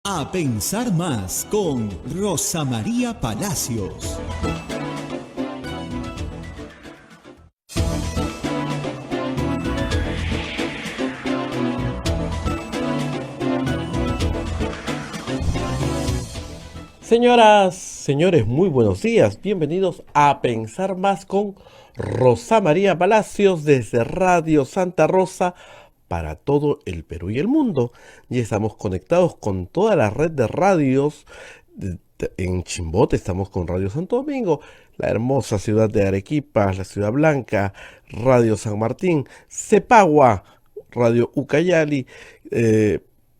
A pensar más con Rosa María Palacios. Señoras, señores, muy buenos días. Bienvenidos a Pensar Más con Rosa María Palacios desde Radio Santa Rosa para todo el Perú y el mundo. Ya estamos conectados con toda la red de radios. En Chimbote estamos con Radio Santo Domingo, la hermosa ciudad de Arequipa, la Ciudad Blanca, Radio San Martín, Cepagua, Radio Ucayali,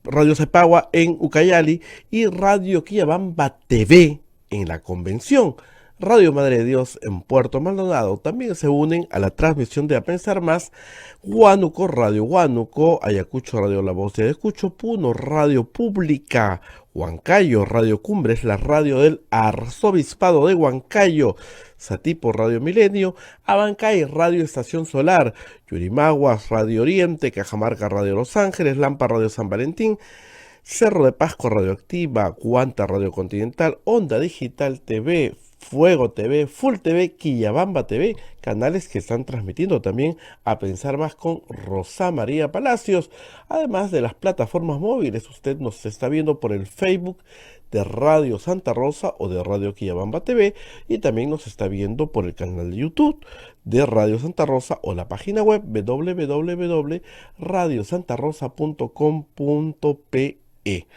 Radio Cepagua en Ucayali y Radio Quillabamba TV en la Convención. Radio Madre de Dios en Puerto Maldonado también se unen a la transmisión de A Pensar Más. Huánuco, Radio Huánuco, Ayacucho, Radio La Voz de Ayacucho, Puno, Radio Pública, Huancayo, Radio Cumbres, la radio del Arzobispado de Huancayo, Satipo, Radio Milenio, Abancay, Radio Estación Solar, Yurimaguas, Radio Oriente, Cajamarca, Radio Los Ángeles, Lampa, Radio San Valentín, Cerro de Pasco, Radioactiva, Cuanta, Radio Continental, Onda Digital TV, Fuego TV, Full TV, Quillabamba TV, canales que están transmitiendo también A Pensar Más con Rosa María Palacios, además de las plataformas móviles. Usted nos está viendo por el Facebook de Radio Santa Rosa o de Radio Quillabamba TV y también nos está viendo por el canal de YouTube de Radio Santa Rosa o la página web www.radiosantarosa.com.pe.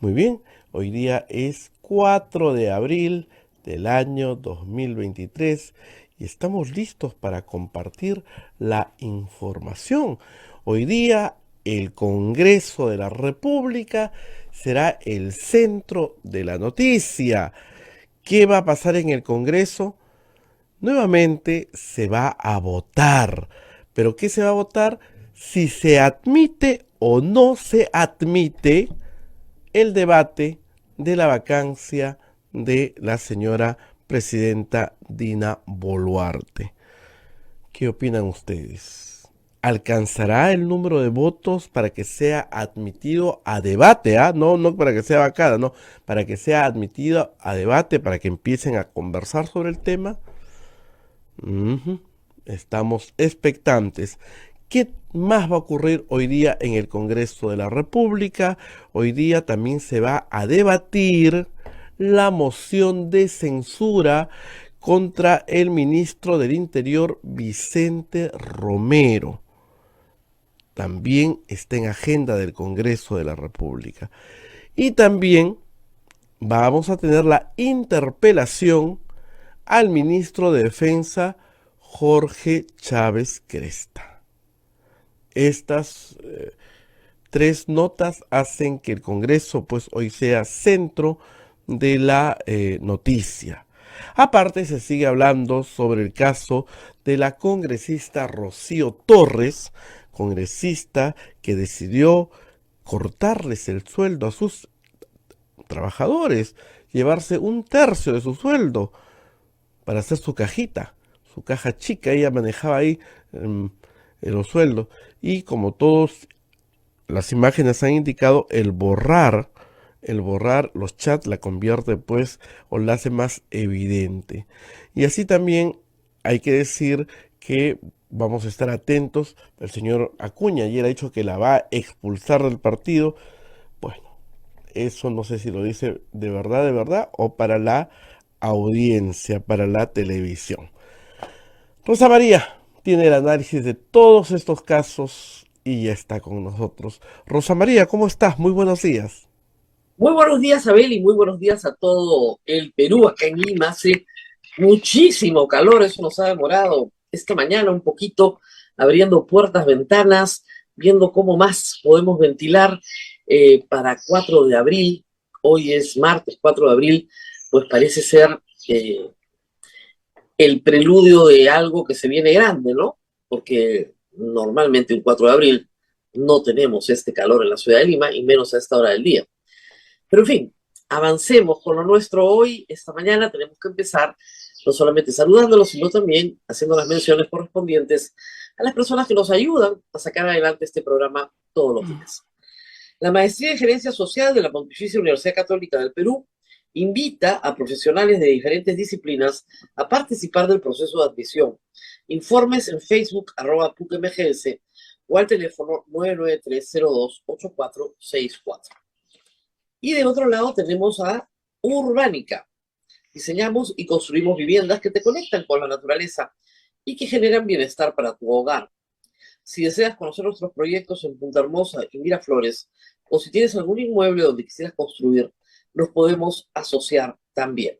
Muy bien, hoy día es 4 de abril del año 2023 y estamos listos para compartir la información. Hoy día el Congreso de la República será el centro de la noticia. ¿Qué va a pasar en el Congreso? Nuevamente se va a votar. ¿Pero qué se va a votar? Si se admite o no se admite el debate de la vacancia de la señora presidenta Dina Boluarte. ¿Qué opinan ustedes? ¿Alcanzará el número de votos para que sea admitido a debate? No para que sea vacada, no, para que sea admitido a debate, para que empiecen a conversar sobre el tema. Estamos expectantes. ¿Qué más va a ocurrir hoy día en el Congreso de la República? Hoy día también se va a debatir la moción de censura contra el ministro del Interior, Vicente Romero. También está en agenda del Congreso de la República. Y también vamos a tener la interpelación al ministro de Defensa, Jorge Chávez Cresta. Estas tres notas hacen que el Congreso pues hoy sea centro de la noticia. Aparte se sigue hablando sobre el caso de la congresista Rocío Torres, congresista que decidió cortarles el sueldo a sus trabajadores, llevarse un tercio de su sueldo para hacer su cajita, su caja chica. Ella manejaba ahí los sueldos y como todos las imágenes han indicado, el borrar los chats la convierte pues o la hace más evidente. Y así también hay que decir que vamos a estar atentos. El señor Acuña ayer ha dicho que la va a expulsar del partido. Bueno, eso no sé si lo dice de verdad o para la audiencia, para la televisión. Rosa María tiene el análisis de todos estos casos y ya está con nosotros. Rosa María, ¿cómo estás? Muy buenos días. Muy buenos días, Abel, y muy buenos días a todo el Perú. Acá en Lima hace muchísimo calor, eso nos ha demorado esta mañana un poquito, abriendo puertas, ventanas, viendo cómo más podemos ventilar para 4 de abril. Hoy es martes 4 de abril, pues parece ser el preludio de algo que se viene grande, ¿no? Porque normalmente un 4 de abril no tenemos este calor en la ciudad de Lima, y menos a esta hora del día. Pero en fin, avancemos con lo nuestro hoy. Esta mañana tenemos que empezar no solamente saludándolos, sino también haciendo las menciones correspondientes a las personas que nos ayudan a sacar adelante este programa todos los días. La Maestría en Gerencia Social de la Pontificia Universidad Católica del Perú invita a profesionales de diferentes disciplinas a participar del proceso de admisión. Informes en Facebook, @PUCMGS, o al teléfono 993-02-8464. Y de otro lado tenemos a Urbánica. Diseñamos y construimos viviendas que te conectan con la naturaleza y que generan bienestar para tu hogar. Si deseas conocer nuestros proyectos en Punta Hermosa y Miraflores, o si tienes algún inmueble donde quisieras construir, nos podemos asociar también.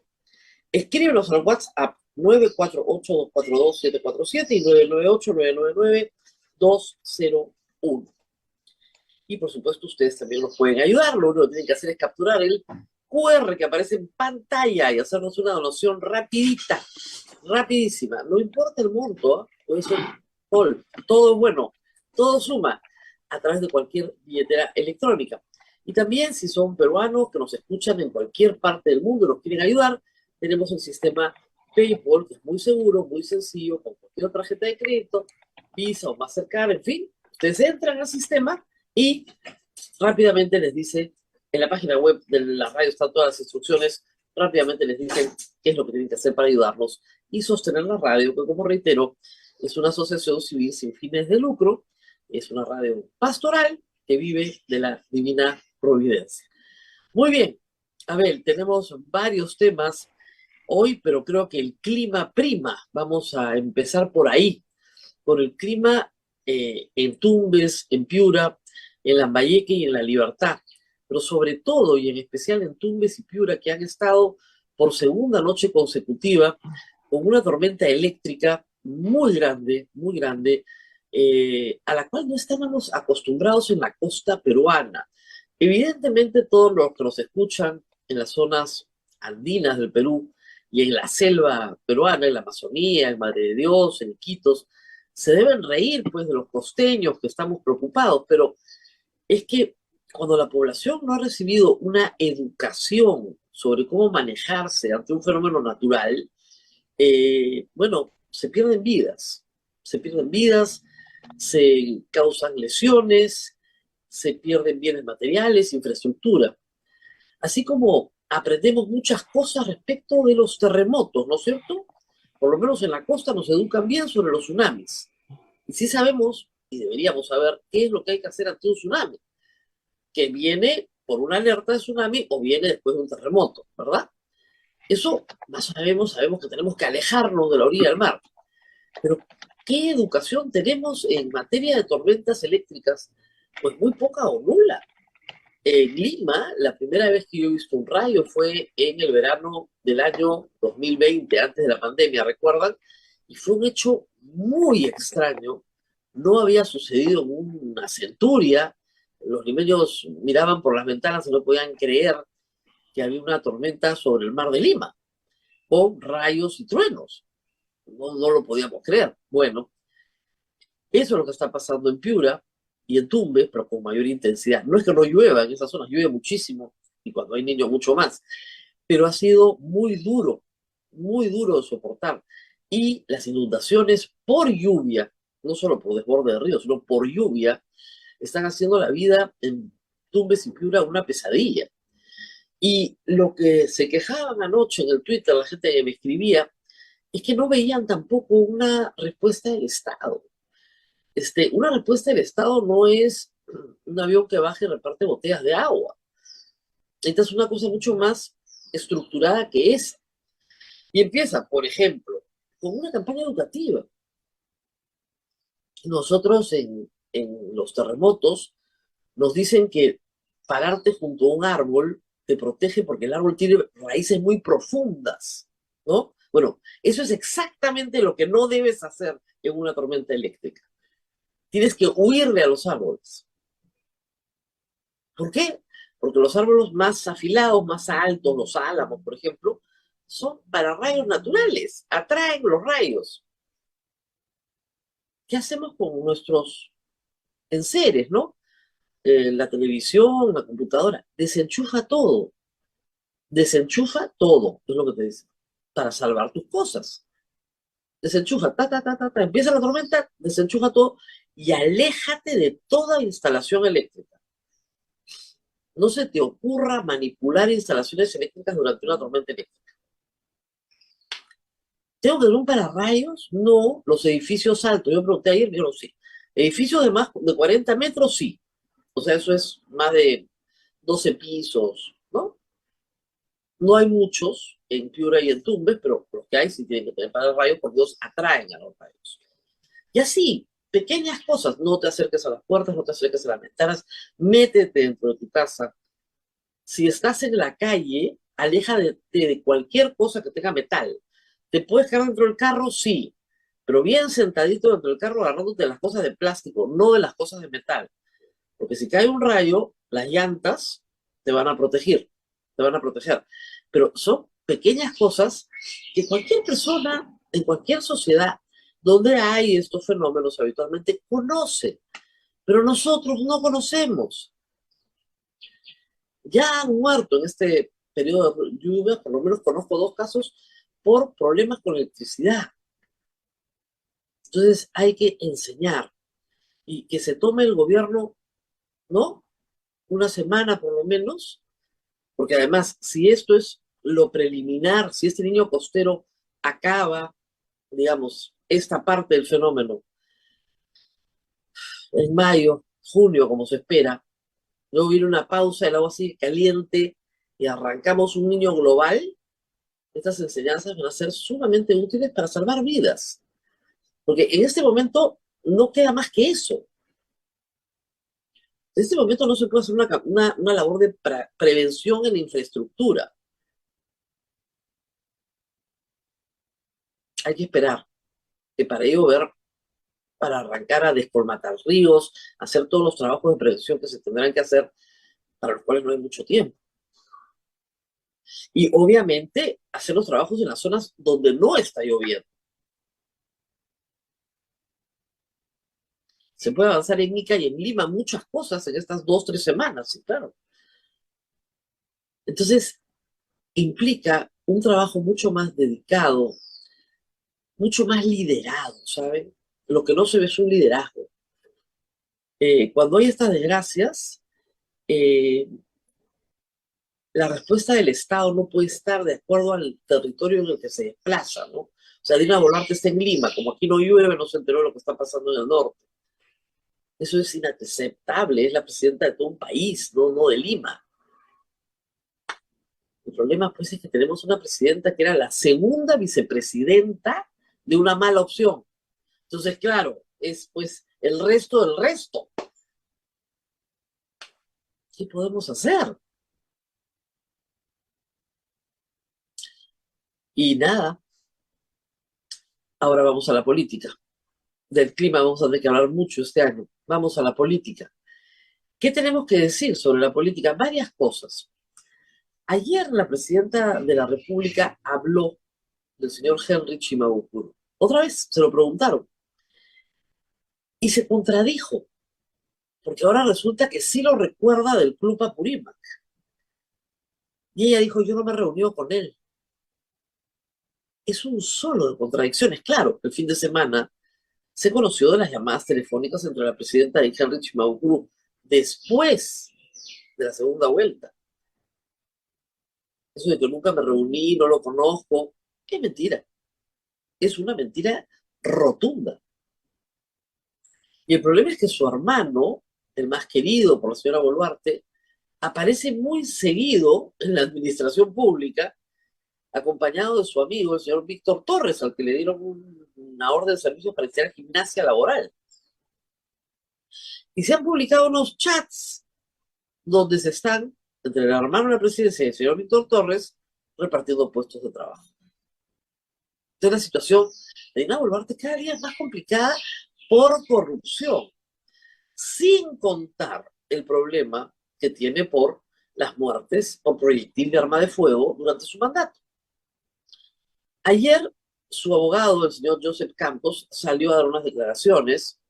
Escríbenos al WhatsApp 948-242-747 y 998-999-201. Y por supuesto, ustedes también nos pueden ayudar. Lo único que tienen que hacer es capturar el QR que aparece en pantalla y hacernos una donación rapidita, rapidísima. No importa el monto, puede ser todo es bueno, todo suma a través de cualquier billetera electrónica. Y también si son peruanos que nos escuchan en cualquier parte del mundo y nos quieren ayudar, tenemos el sistema PayPal, que es muy seguro, muy sencillo, con cualquier otra tarjeta de crédito, Visa o Mastercard, en fin. Ustedes entran al sistema y rápidamente les dice, en la página web de la radio están todas las instrucciones, rápidamente les dicen qué es lo que tienen que hacer para ayudarnos y sostener la radio, que como reitero, es una asociación civil sin fines de lucro, es una radio pastoral que vive de la divina providencia. Muy bien, Abel, tenemos varios temas hoy, pero creo que el clima prima. Vamos a empezar por ahí, por el clima en Tumbes, en Piura, en Lambayeque y en La Libertad, pero sobre todo y en especial en Tumbes y Piura, que han estado por segunda noche consecutiva con una tormenta eléctrica muy grande, a la cual no estábamos acostumbrados en la costa peruana. Evidentemente, todos los que nos escuchan en las zonas andinas del Perú y en la selva peruana, en la Amazonía, en Madre de Dios, en Iquitos, se deben reír pues de los costeños que estamos preocupados, pero es que cuando la población no ha recibido una educación sobre cómo manejarse ante un fenómeno natural, bueno, se pierden vidas, se causan lesiones, se pierden bienes materiales, infraestructura. Así como aprendemos muchas cosas respecto de los terremotos, ¿no es cierto? Por lo menos en la costa nos educan bien sobre los tsunamis. Y sí sabemos, y deberíamos saber, qué es lo que hay que hacer ante un tsunami, que viene por una alerta de tsunami o viene después de un terremoto, ¿verdad? Eso más sabemos que tenemos que alejarnos de la orilla del mar. Pero, ¿qué educación tenemos en materia de tormentas eléctricas? Pues muy poca o nula. En Lima, la primera vez que yo he visto un rayo fue en el verano del año 2020, antes de la pandemia, ¿recuerdan? Y fue un hecho muy extraño. No había sucedido en una centuria. Los limeños miraban por las ventanas y no podían creer que había una tormenta sobre el mar de Lima, con rayos y truenos. No lo podíamos creer. Bueno, eso es lo que está pasando en Piura y en Tumbes, pero con mayor intensidad. No es que no llueva en esas zonas, llueve muchísimo, y cuando hay niños mucho más, pero ha sido muy duro de soportar. Y las inundaciones por lluvia, no solo por desborde de ríos, sino por lluvia, están haciendo la vida en Tumbes y Piura una pesadilla. Y lo que se quejaban anoche en el Twitter, la gente que me escribía, es que no veían tampoco una respuesta del Estado. Una respuesta del Estado no es un avión que baje y reparte botellas de agua. Esta es una cosa mucho más estructurada que esa. Y empieza, por ejemplo, con una campaña educativa. Nosotros en los terremotos nos dicen que pararte junto a un árbol te protege porque el árbol tiene raíces muy profundas, ¿no? Bueno, eso es exactamente lo que no debes hacer en una tormenta eléctrica. Tienes que huirle a los árboles. ¿Por qué? Porque los árboles más afilados, más altos, los álamos, por ejemplo, son para rayos naturales, atraen los rayos. ¿Qué hacemos con nuestros enseres, no? La televisión, la computadora, desenchufa todo, es lo que te dice, para salvar tus cosas. Desenchufa, empieza la tormenta, desenchufa todo y aléjate de toda instalación eléctrica. no se te ocurra manipular instalaciones eléctricas durante una tormenta eléctrica. ¿Tengo que tener un pararrayos? No. Los edificios altos, yo pregunté ayer, yo no sé. Edificios de más de 40 metros, sí. O sea, eso es más de 12 pisos, ¿no? No hay muchos en Piura y en Tumbes, pero los que hay sí tienen que tener pararrayos porque Dios atraen a los rayos. Y así, pequeñas cosas, no te acerques a las puertas, no te acerques a las ventanas, métete dentro de tu casa. Si estás en la calle, aléjate de cualquier cosa que tenga metal. ¿Te puedes quedar dentro del carro? Sí, pero bien sentadito dentro del carro agarrándote de las cosas de plástico, no de las cosas de metal. Porque si cae un rayo, las llantas te van a proteger, te van a proteger. Pero son pequeñas cosas que cualquier persona en cualquier sociedad donde hay estos fenómenos habitualmente conoce, pero nosotros no conocemos. Ya han muerto en este periodo de lluvia, por lo menos conozco 2 casos por problemas con electricidad. Entonces hay que enseñar y que se tome el gobierno, ¿no? Una semana por lo menos, porque además, si esto es lo preliminar, si este niño costero acaba, digamos, esta parte del fenómeno en mayo, junio, como se espera, luego viene una pausa, el agua sigue caliente y arrancamos un niño global, estas enseñanzas van a ser sumamente útiles para salvar vidas. Porque en este momento no queda más que eso. En este momento no se puede hacer una labor de prevención en infraestructura. Hay que esperar que para ello ver, para arrancar a descolmatar ríos, hacer todos los trabajos de prevención que se tendrán que hacer, para los cuales no hay mucho tiempo. Y obviamente hacer los trabajos en las zonas donde no está lloviendo. Se puede avanzar en Ica y en Lima muchas cosas en estas 2, 3 semanas, sí, claro. Entonces, implica un trabajo mucho más dedicado, mucho más liderado, ¿saben? Lo que no se ve es un liderazgo. Cuando hay estas desgracias, eh, la respuesta del Estado no puede estar de acuerdo al territorio en el que se desplaza, ¿no? O sea, Dina Boluarte está en Lima, como aquí no llueve, no se enteró de lo que está pasando en el norte. Eso es inaceptable, es la presidenta de todo un país, no de Lima. El problema, pues, es que tenemos una presidenta que era la segunda vicepresidenta de una mala opción. Entonces, claro, es pues el resto del resto. ¿Qué podemos hacer? Y nada, ahora vamos a la política. Del clima vamos a tener que hablar mucho este año. Vamos a la política. ¿Qué tenemos que decir sobre la política? Varias cosas. Ayer la presidenta de la República habló del señor Henry Chimabukuro. Otra vez se lo preguntaron. Y se contradijo, porque ahora resulta que sí lo recuerda del Club Apurímac. Y ella dijo, yo no me reunió con él. Es un solo de contradicciones. Claro, el fin de semana se conoció de las llamadas telefónicas entre la presidenta y Henry Chimabukuro después de la segunda vuelta. Eso de que nunca me reuní, no lo conozco, es mentira. Es una mentira rotunda. Y el problema es que su hermano, el más querido por la señora Boluarte, aparece muy seguido en la administración pública, acompañado de su amigo, el señor Víctor Torres, al que le dieron una orden de servicio para iniciar gimnasia laboral. Y se han publicado unos chats donde se están, entre el hermano de la presidencia y el señor Víctor Torres, repartiendo puestos de trabajo. Entonces la situación de Dina Boluarte cada día es más complicada por corrupción, sin contar el problema que tiene por las muertes por proyectil de arma de fuego durante su mandato. Ayer su abogado, el señor Joseph Campos, salió a dar unas declaraciones,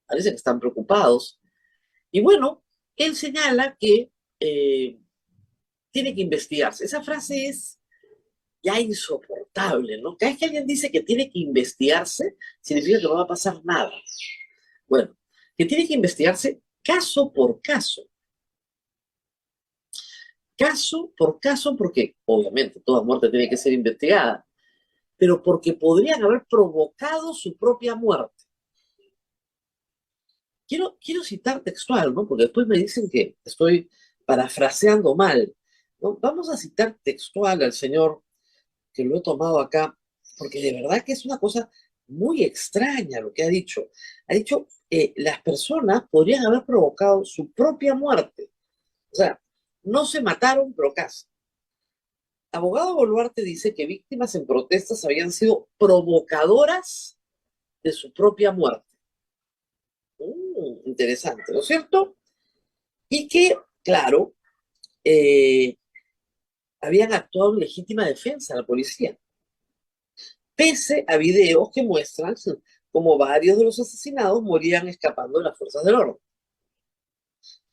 parece que están preocupados, y bueno, él señala que tiene que investigarse. Esa frase es ya insoportable, ¿no? Cada vez que alguien dice que tiene que investigarse, significa que no va a pasar nada. Bueno, que tiene que investigarse caso por caso. caso por caso, porque obviamente toda muerte tiene que ser investigada, pero porque podrían haber provocado su propia muerte. Quiero citar textual, ¿no? Porque después me dicen que estoy parafraseando mal, ¿no? Vamos a citar textual al señor que lo he tomado acá, porque de verdad que es una cosa muy extraña lo que ha dicho. Ha dicho, las personas podrían haber provocado su propia muerte. O sea, no se mataron, pero casi. Abogado Boluarte dice que víctimas en protestas habían sido provocadoras de su propia muerte. Interesante, ¿no es cierto? Y que, claro, eh, habían actuado en legítima defensa la policía, pese a videos que muestran cómo varios de los asesinados morían escapando de las fuerzas del orden.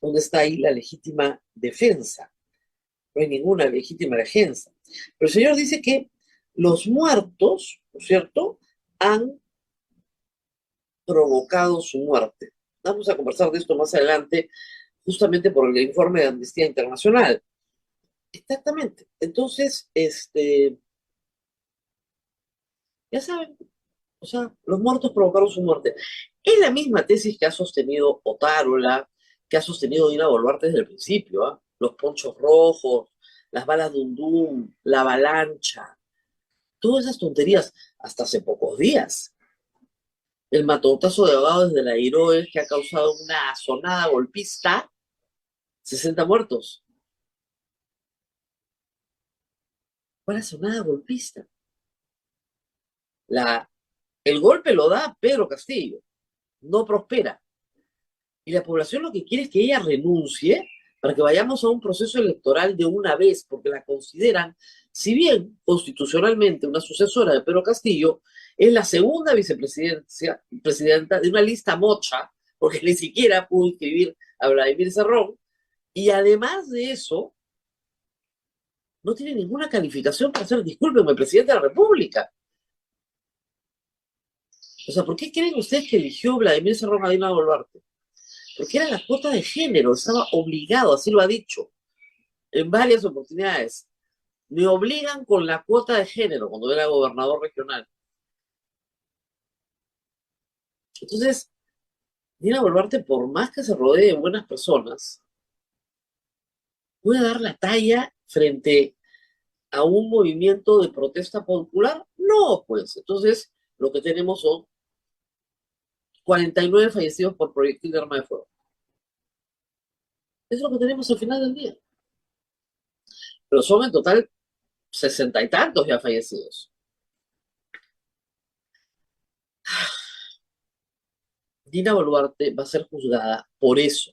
¿Dónde está ahí la legítima defensa? No hay ninguna legítima defensa. Pero el señor dice que los muertos, ¿no es cierto?, han provocado su muerte. Vamos a conversar de esto más adelante, justamente por el informe de Amnistía Internacional. Exactamente. Entonces, ya saben, o sea, los muertos provocaron su muerte. Es la misma tesis que ha sostenido Otárola, que ha sostenido Dina Boluarte desde el principio, ¿ah? Los ponchos rojos, las balas Dundum, la avalancha, todas esas tonterías, hasta hace pocos días. El matotazo de abogados desde la Iroes que ha causado una sonada golpista, 60 muertos. ¿Cuál sonada golpista? El golpe lo da Pedro Castillo, no prospera. Y la población lo que quiere es que ella renuncie para que vayamos a un proceso electoral de una vez, porque la consideran, si bien constitucionalmente una sucesora de Pedro Castillo, es la segunda presidenta de una lista mocha, porque ni siquiera pudo inscribir a Vladimir Cerrón, y además de eso, no tiene ninguna calificación para ser, discúlpenme, presidente de la República. O sea, ¿por qué creen ustedes que eligió Vladimir Cerrón a Dina Boluarte? Porque era la cuota de género, estaba obligado, así lo ha dicho en varias oportunidades. Me obligan con la cuota de género cuando era gobernador regional. Entonces, Dina Boluarte, por más que se rodee de buenas personas, ¿puede dar la talla frente a un movimiento de protesta popular? No, pues. Entonces, lo que tenemos son 49 fallecidos por proyectil de arma de fuego. Es lo que tenemos al final del día. Pero son en total 60 y tantos ya fallecidos. Dina Boluarte va a ser juzgada por eso,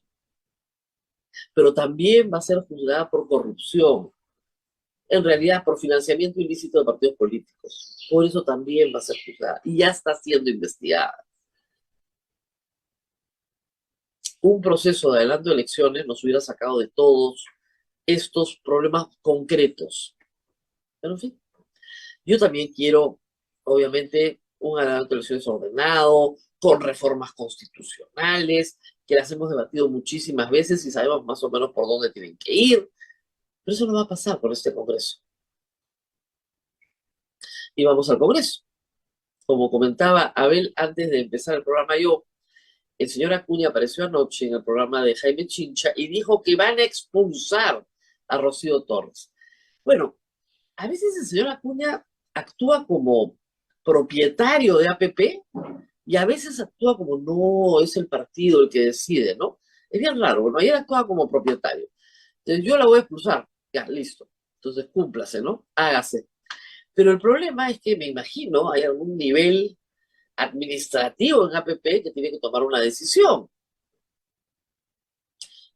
pero también va a ser juzgada por corrupción, en realidad por financiamiento ilícito de partidos políticos. Por eso también va a ser juzgada y ya está siendo investigada. Un proceso de adelanto de elecciones nos hubiera sacado de todos estos problemas concretos. Pero en fin, yo también quiero, obviamente, un adelanto de elecciones ordenado, con reformas constitucionales, que las hemos debatido muchísimas veces y sabemos más o menos por dónde tienen que ir. Pero eso no va a pasar con este Congreso. Y vamos al Congreso. Como comentaba Abel antes de empezar el programa yo, el señor Acuña apareció anoche en el programa de Jaime Chincha y dijo que van a expulsar a Rocío Torres. Bueno, a veces el señor Acuña actúa como propietario de APP y a veces actúa como no es el partido el que decide, ¿no? Es bien raro. Bueno, ayer actuaba como propietario. Entonces yo la voy a expulsar. Ya, listo. Entonces cúmplase, ¿no? Hágase. Pero el problema es que me imagino hay algún nivel administrativo en APP que tiene que tomar una decisión.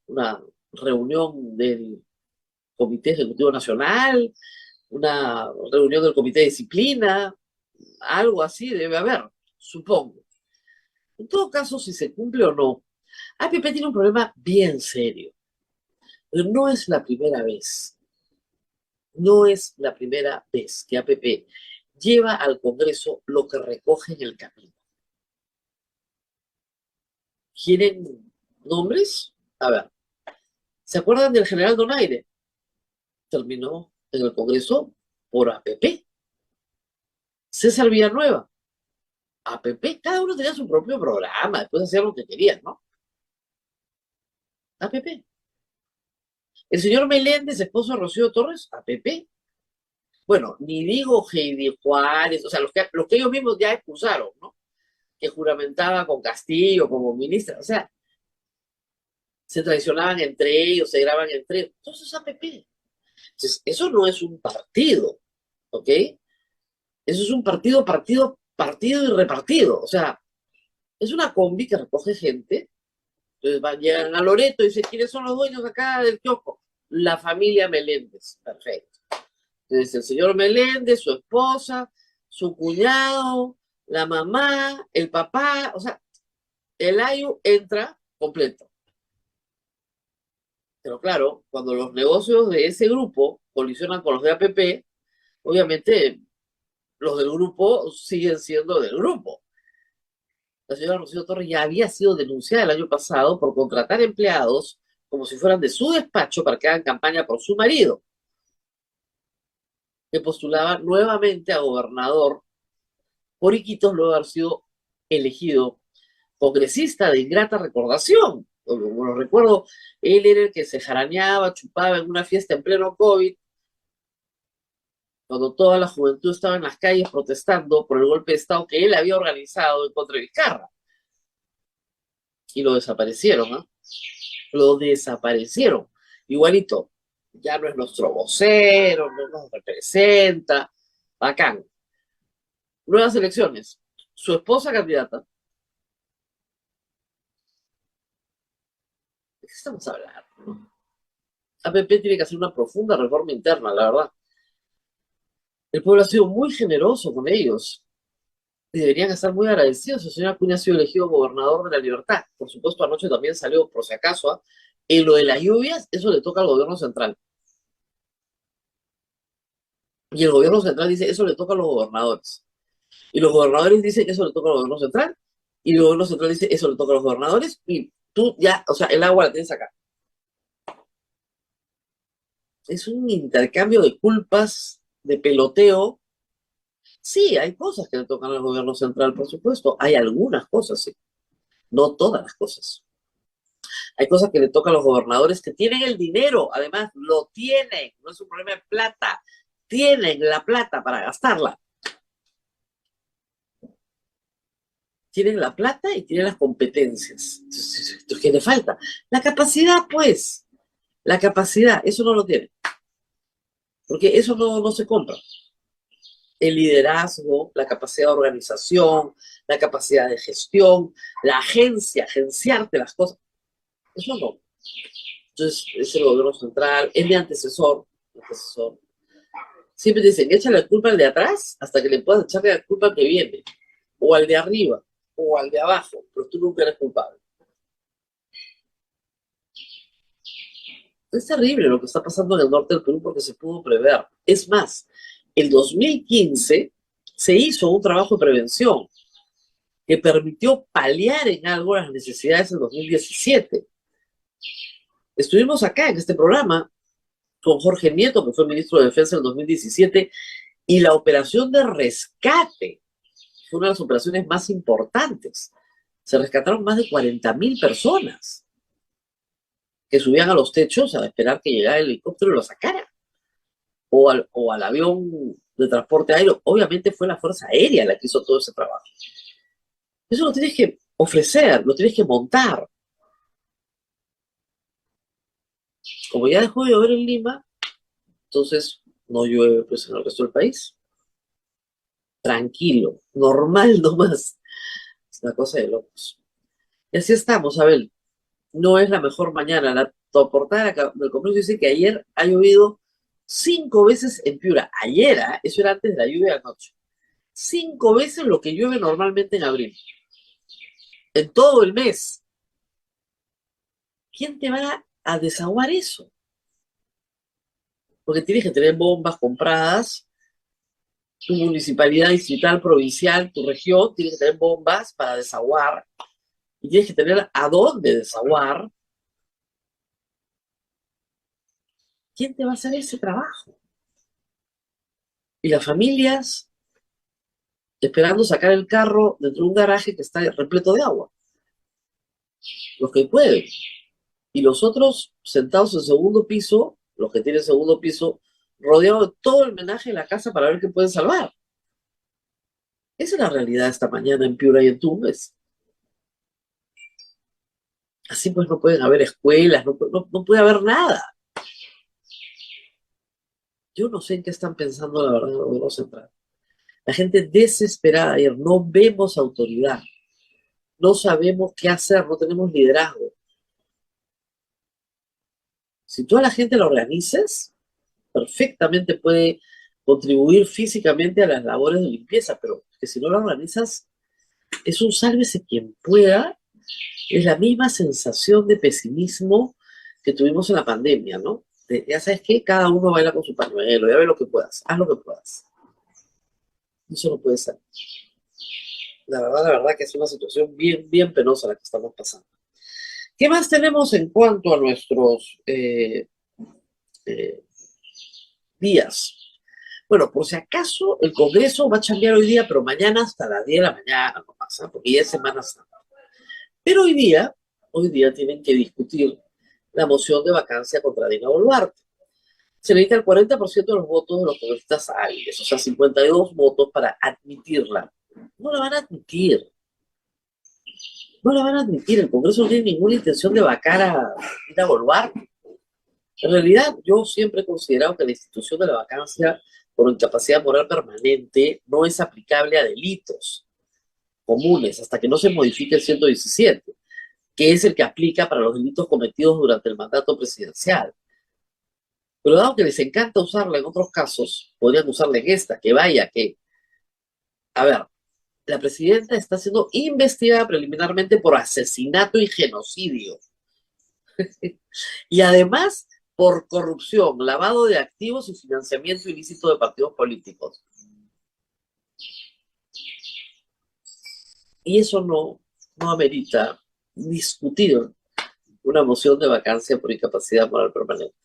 Una reunión del Comité Ejecutivo Nacional, una reunión del Comité de Disciplina, algo así debe haber, supongo. En todo caso, si se cumple o no, APP tiene un problema bien serio. Pero no es la primera vez. No es la primera vez que APP lleva al Congreso lo que recoge en el camino. ¿Quieren nombres? A ver, ¿se acuerdan del general Donaire? terminó en el Congreso por APP. César Villanueva, APP, cada uno tenía su propio programa, después hacían lo que querían, ¿no? APP. El señor Meléndez, esposo de Rocío Torres, APP. Bueno, ni digo Heidi Juárez, o sea, los que ellos mismos ya excusaron, ¿no? Que juramentaba con Castillo como ministra, o sea, se traicionaban entre ellos, se graban entre ellos. Entonces, APP. Entonces, eso no es un partido, ¿ok? Eso es un partido y repartido. O sea, es una combi que recoge gente. Entonces llegan a Loreto y dicen, ¿quiénes son los dueños acá del kiosco? La familia Meléndez. Perfecto. Entonces el señor Meléndez, su esposa, su cuñado, la mamá, el papá, o sea, el ayu entra completo. Pero claro, cuando los negocios de ese grupo colisionan con los de APP, obviamente los del grupo siguen siendo del grupo. La señora Rocío Torres ya había sido denunciada el año pasado por contratar empleados como si fueran de su despacho para que hagan campaña por su marido, que postulaba nuevamente a gobernador por Iquitos luego de haber sido elegido congresista de ingrata recordación. Como lo recuerdo, él era el que se jaraneaba, chupaba en una fiesta en pleno COVID, cuando toda la juventud estaba en las calles protestando por el golpe de Estado que él había organizado en contra de Vizcarra. Y lo desaparecieron, ¿no? Lo desaparecieron. Igualito, ya no es nuestro vocero, no nos representa. Bacán. Nuevas elecciones. Su esposa candidata. ¿De qué estamos hablando? ¿No? APP tiene que hacer una profunda reforma interna, la verdad. El pueblo ha sido muy generoso con ellos. Y deberían estar muy agradecidos. El señor Acuña ha sido elegido gobernador de la Libertad. Por supuesto, anoche también salió, por si acaso, ¿eh? En lo de las lluvias, eso le toca al gobierno central. Y el gobierno central dice, eso le toca a los gobernadores. Y los gobernadores dicen que eso le toca al gobierno central. Y el gobierno central dice, eso le toca a los gobernadores. Y tú ya, o sea, el agua la tienes acá. Es un intercambio de culpas, de peloteo. Sí, hay cosas que le tocan al gobierno central, por supuesto. Hay algunas cosas, sí. No todas las cosas. Hay cosas que le tocan a los gobernadores que tienen el dinero, además lo tienen, no es un problema de plata, tienen la plata para gastarla. Tienen la plata y tienen las competencias. Entonces, ¿qué le falta? La capacidad, pues. La capacidad, eso no lo tiene. Porque eso no se compra. El liderazgo, la capacidad de organización, la capacidad de gestión, la agenciarte las cosas. Eso no. Entonces, es el gobierno central, es mi antecesor. Siempre te dicen, échale la culpa al de atrás hasta que le puedas echarle la culpa al que viene, o al de arriba, o al de abajo, pero tú nunca eres culpable. Es terrible lo que está pasando en el norte del Perú porque se pudo prever. Es más, el 2015 se hizo un trabajo de prevención que permitió paliar en algo las necesidades del 2017. Estuvimos acá en este programa con Jorge Nieto, que fue ministro de Defensa en el 2017, y la operación de rescate fue una de las operaciones más importantes. Se rescataron más de 40.000 personas que subían a los techos a esperar que llegara el helicóptero y lo sacara. O al avión de transporte aéreo. Obviamente fue la Fuerza Aérea la que hizo todo ese trabajo. Eso lo tienes que ofrecer, lo tienes que montar. Como ya dejó de llover en Lima, entonces no llueve pues en el resto del país. Tranquilo, normal nomás. Es una cosa de locos. Y así estamos, Abel. No es la mejor mañana. La portada del Congreso dice que ayer ha llovido 5 veces en Piura. Ayer, ¿eh? Eso era antes de la lluvia de anoche. 5 veces lo que llueve normalmente en abril. En todo el mes. ¿Quién te va a desaguar eso? Porque tienes que tener bombas compradas. Tu municipalidad distrital, provincial, tu región, tienes que tener bombas para desaguar. Y tienes que tener a dónde desaguar. ¿Quién te va a hacer ese trabajo? Y las familias esperando sacar el carro dentro de un garaje que está repleto de agua, los que pueden. Y los otros sentados en segundo piso, los que tienen segundo piso, rodeados de todo el menaje de la casa para ver qué pueden salvar. Esa es la realidad esta mañana en Piura y en Tumbes. Así pues no pueden haber escuelas, no puede haber nada. Yo no sé en qué están pensando la verdad el gobierno central. La gente desesperada ayer, no vemos autoridad, no sabemos qué hacer, no tenemos liderazgo. Si tú a la gente la organizas, perfectamente puede contribuir físicamente a las labores de limpieza, pero que si no la organizas, es un sálvese quien pueda, es la misma sensación de pesimismo que tuvimos en la pandemia, ¿no? Ya sabes que cada uno baila con su pañuelo, ya ve lo que puedas, haz lo que puedas. Eso no puede ser. La verdad que es una situación bien, bien penosa la que estamos pasando. ¿Qué más tenemos en cuanto a nuestros días? Bueno, por si acaso el Congreso va a cambiar hoy día, pero mañana hasta las 10 de la mañana no pasa, porque ya es Semana Santa. Pero hoy día tienen que discutir la moción de vacancia contra Dina Boluarte. Se necesita el 40% de los votos de los congresistas hábiles, o sea, 52 votos para admitirla. No la van a admitir. No la van a admitir. El Congreso no tiene ninguna intención de vacar a Dina Boluarte. En realidad, yo siempre he considerado que la institución de la vacancia por incapacidad moral permanente no es aplicable a delitos comunes hasta que no se modifique el 117, que es el que aplica para los delitos cometidos durante el mandato presidencial. Pero dado que les encanta usarla en otros casos, podrían usarla en esta, que vaya, que... A ver, la presidenta está siendo investigada preliminarmente por asesinato y genocidio. Y además por corrupción, lavado de activos y financiamiento ilícito de partidos políticos. Y eso no amerita discutir una moción de vacancia por incapacidad moral permanente.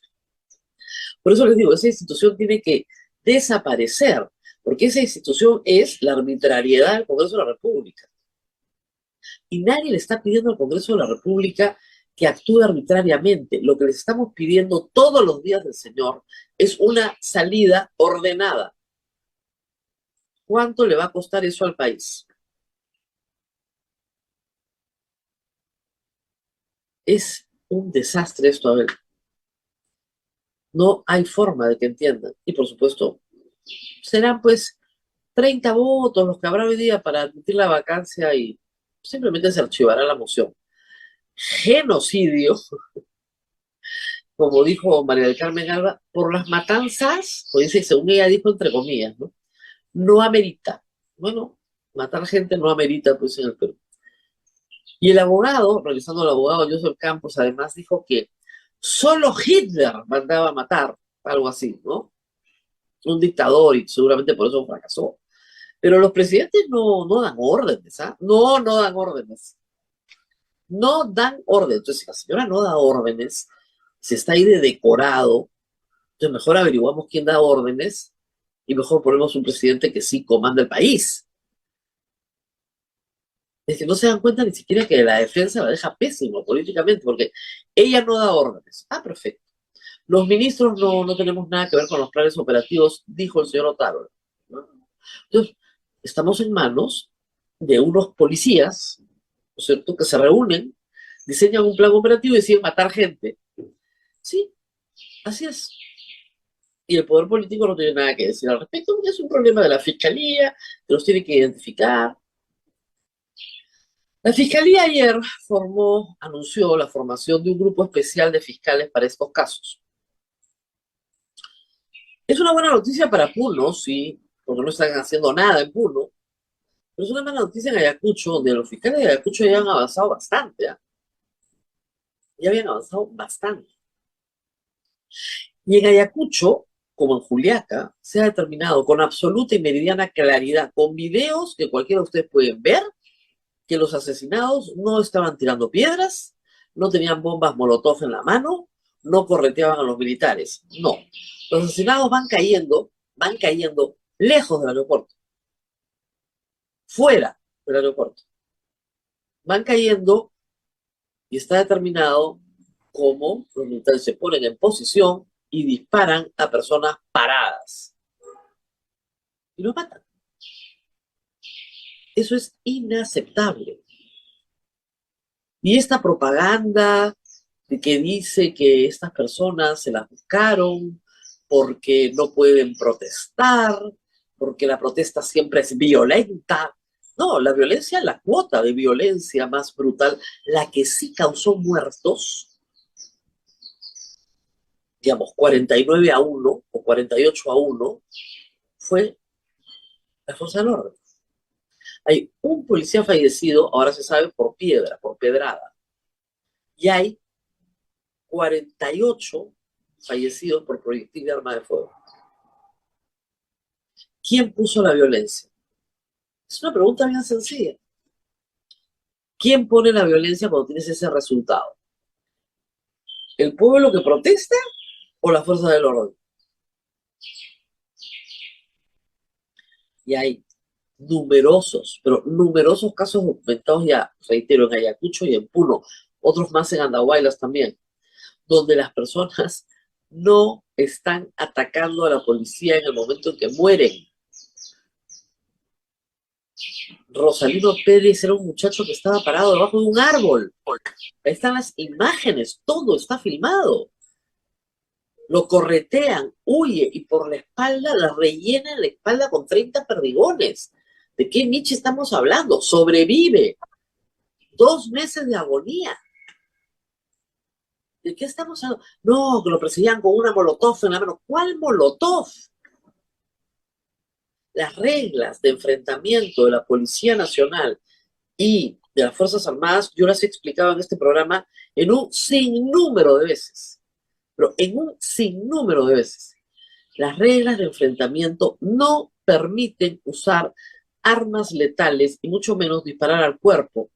Por eso les digo, esa institución tiene que desaparecer, porque esa institución es la arbitrariedad del Congreso de la República. Y nadie le está pidiendo al Congreso de la República que actúe arbitrariamente. Lo que les estamos pidiendo todos los días del Señor es una salida ordenada. ¿Cuánto le va a costar eso al país? Es un desastre esto, a ver. No hay forma de que entiendan. Y por supuesto, serán pues 30 votos los que habrá hoy día para admitir la vacancia y simplemente se archivará la moción. Genocidio, como dijo María del Carmen Alba, por las matanzas, pues dice, según ella dijo, entre comillas, ¿no? No amerita. Bueno, matar gente no amerita, pues, en el Perú. Y el abogado, revisando el abogado Joseph Campos, además dijo que solo Hitler mandaba a matar, algo así, ¿no? Un dictador, y seguramente por eso fracasó. Pero los presidentes no dan órdenes, ¿ah? No dan órdenes. No dan órdenes. Entonces, si la señora no da órdenes, si está ahí de decorado, entonces mejor averiguamos quién da órdenes y mejor ponemos un presidente que sí comanda el país. Es que no se dan cuenta ni siquiera que la defensa la deja pésimo políticamente, porque ella no da órdenes. Ah, perfecto. Los ministros no tenemos nada que ver con los planes operativos, dijo el señor Otávio, ¿no? Entonces, estamos en manos de unos policías, ¿no es cierto?, que se reúnen, diseñan un plan operativo y deciden matar gente. Sí, así es. Y el poder político no tiene nada que decir al respecto, porque es un problema de la fiscalía, que los tiene que identificar. La fiscalía ayer anunció la formación de un grupo especial de fiscales para estos casos. Es una buena noticia para Puno, sí, porque no están haciendo nada en Puno, pero es una mala noticia en Ayacucho, donde los fiscales de Ayacucho ya han avanzado bastante, ¿eh? Ya habían avanzado bastante. Y en Ayacucho, como en Juliaca, se ha determinado con absoluta y meridiana claridad, con videos que cualquiera de ustedes pueden ver, que los asesinados no estaban tirando piedras, no tenían bombas molotov en la mano, no correteaban a los militares. No. Los asesinados van cayendo lejos del aeropuerto, fuera del aeropuerto. Van cayendo y está determinado cómo los militares se ponen en posición y disparan a personas paradas. Y los matan. Eso es inaceptable. Y esta propaganda de que dice que estas personas se las buscaron porque no pueden protestar, porque la protesta siempre es violenta. No, la violencia, la cuota de violencia más brutal, la que sí causó muertos, digamos 49-1 o 48-1, fue la fuerza del orden. Hay un policía fallecido, ahora se sabe, por pedrada. Y hay 48 fallecidos por proyectil de arma de fuego. ¿Quién puso la violencia? Es una pregunta bien sencilla. ¿Quién pone la violencia cuando tienes ese resultado? ¿El pueblo que protesta o la fuerza del orden? Y hay numerosos, pero numerosos casos documentados ya, reitero, en Ayacucho y en Puno, otros más en Andahuaylas también, donde las personas no están atacando a la policía en el momento en que mueren. Rosalino Pérez era un muchacho que estaba parado debajo de un árbol. Ahí están las imágenes, todo está filmado. Lo corretean, huye y por la espalda, la rellenan la espalda con 30 perdigones. ¿De qué Nietzsche estamos hablando? Sobrevive. 2 meses de agonía. ¿De qué estamos hablando? No, que lo perseguían con una molotov en la mano. ¿Cuál molotov? Las reglas de enfrentamiento de la Policía Nacional y de las Fuerzas Armadas, yo las he explicado en este programa en un sinnúmero de veces, pero en un sinnúmero de veces. Las reglas de enfrentamiento no permiten usar armas letales y mucho menos disparar al cuerpo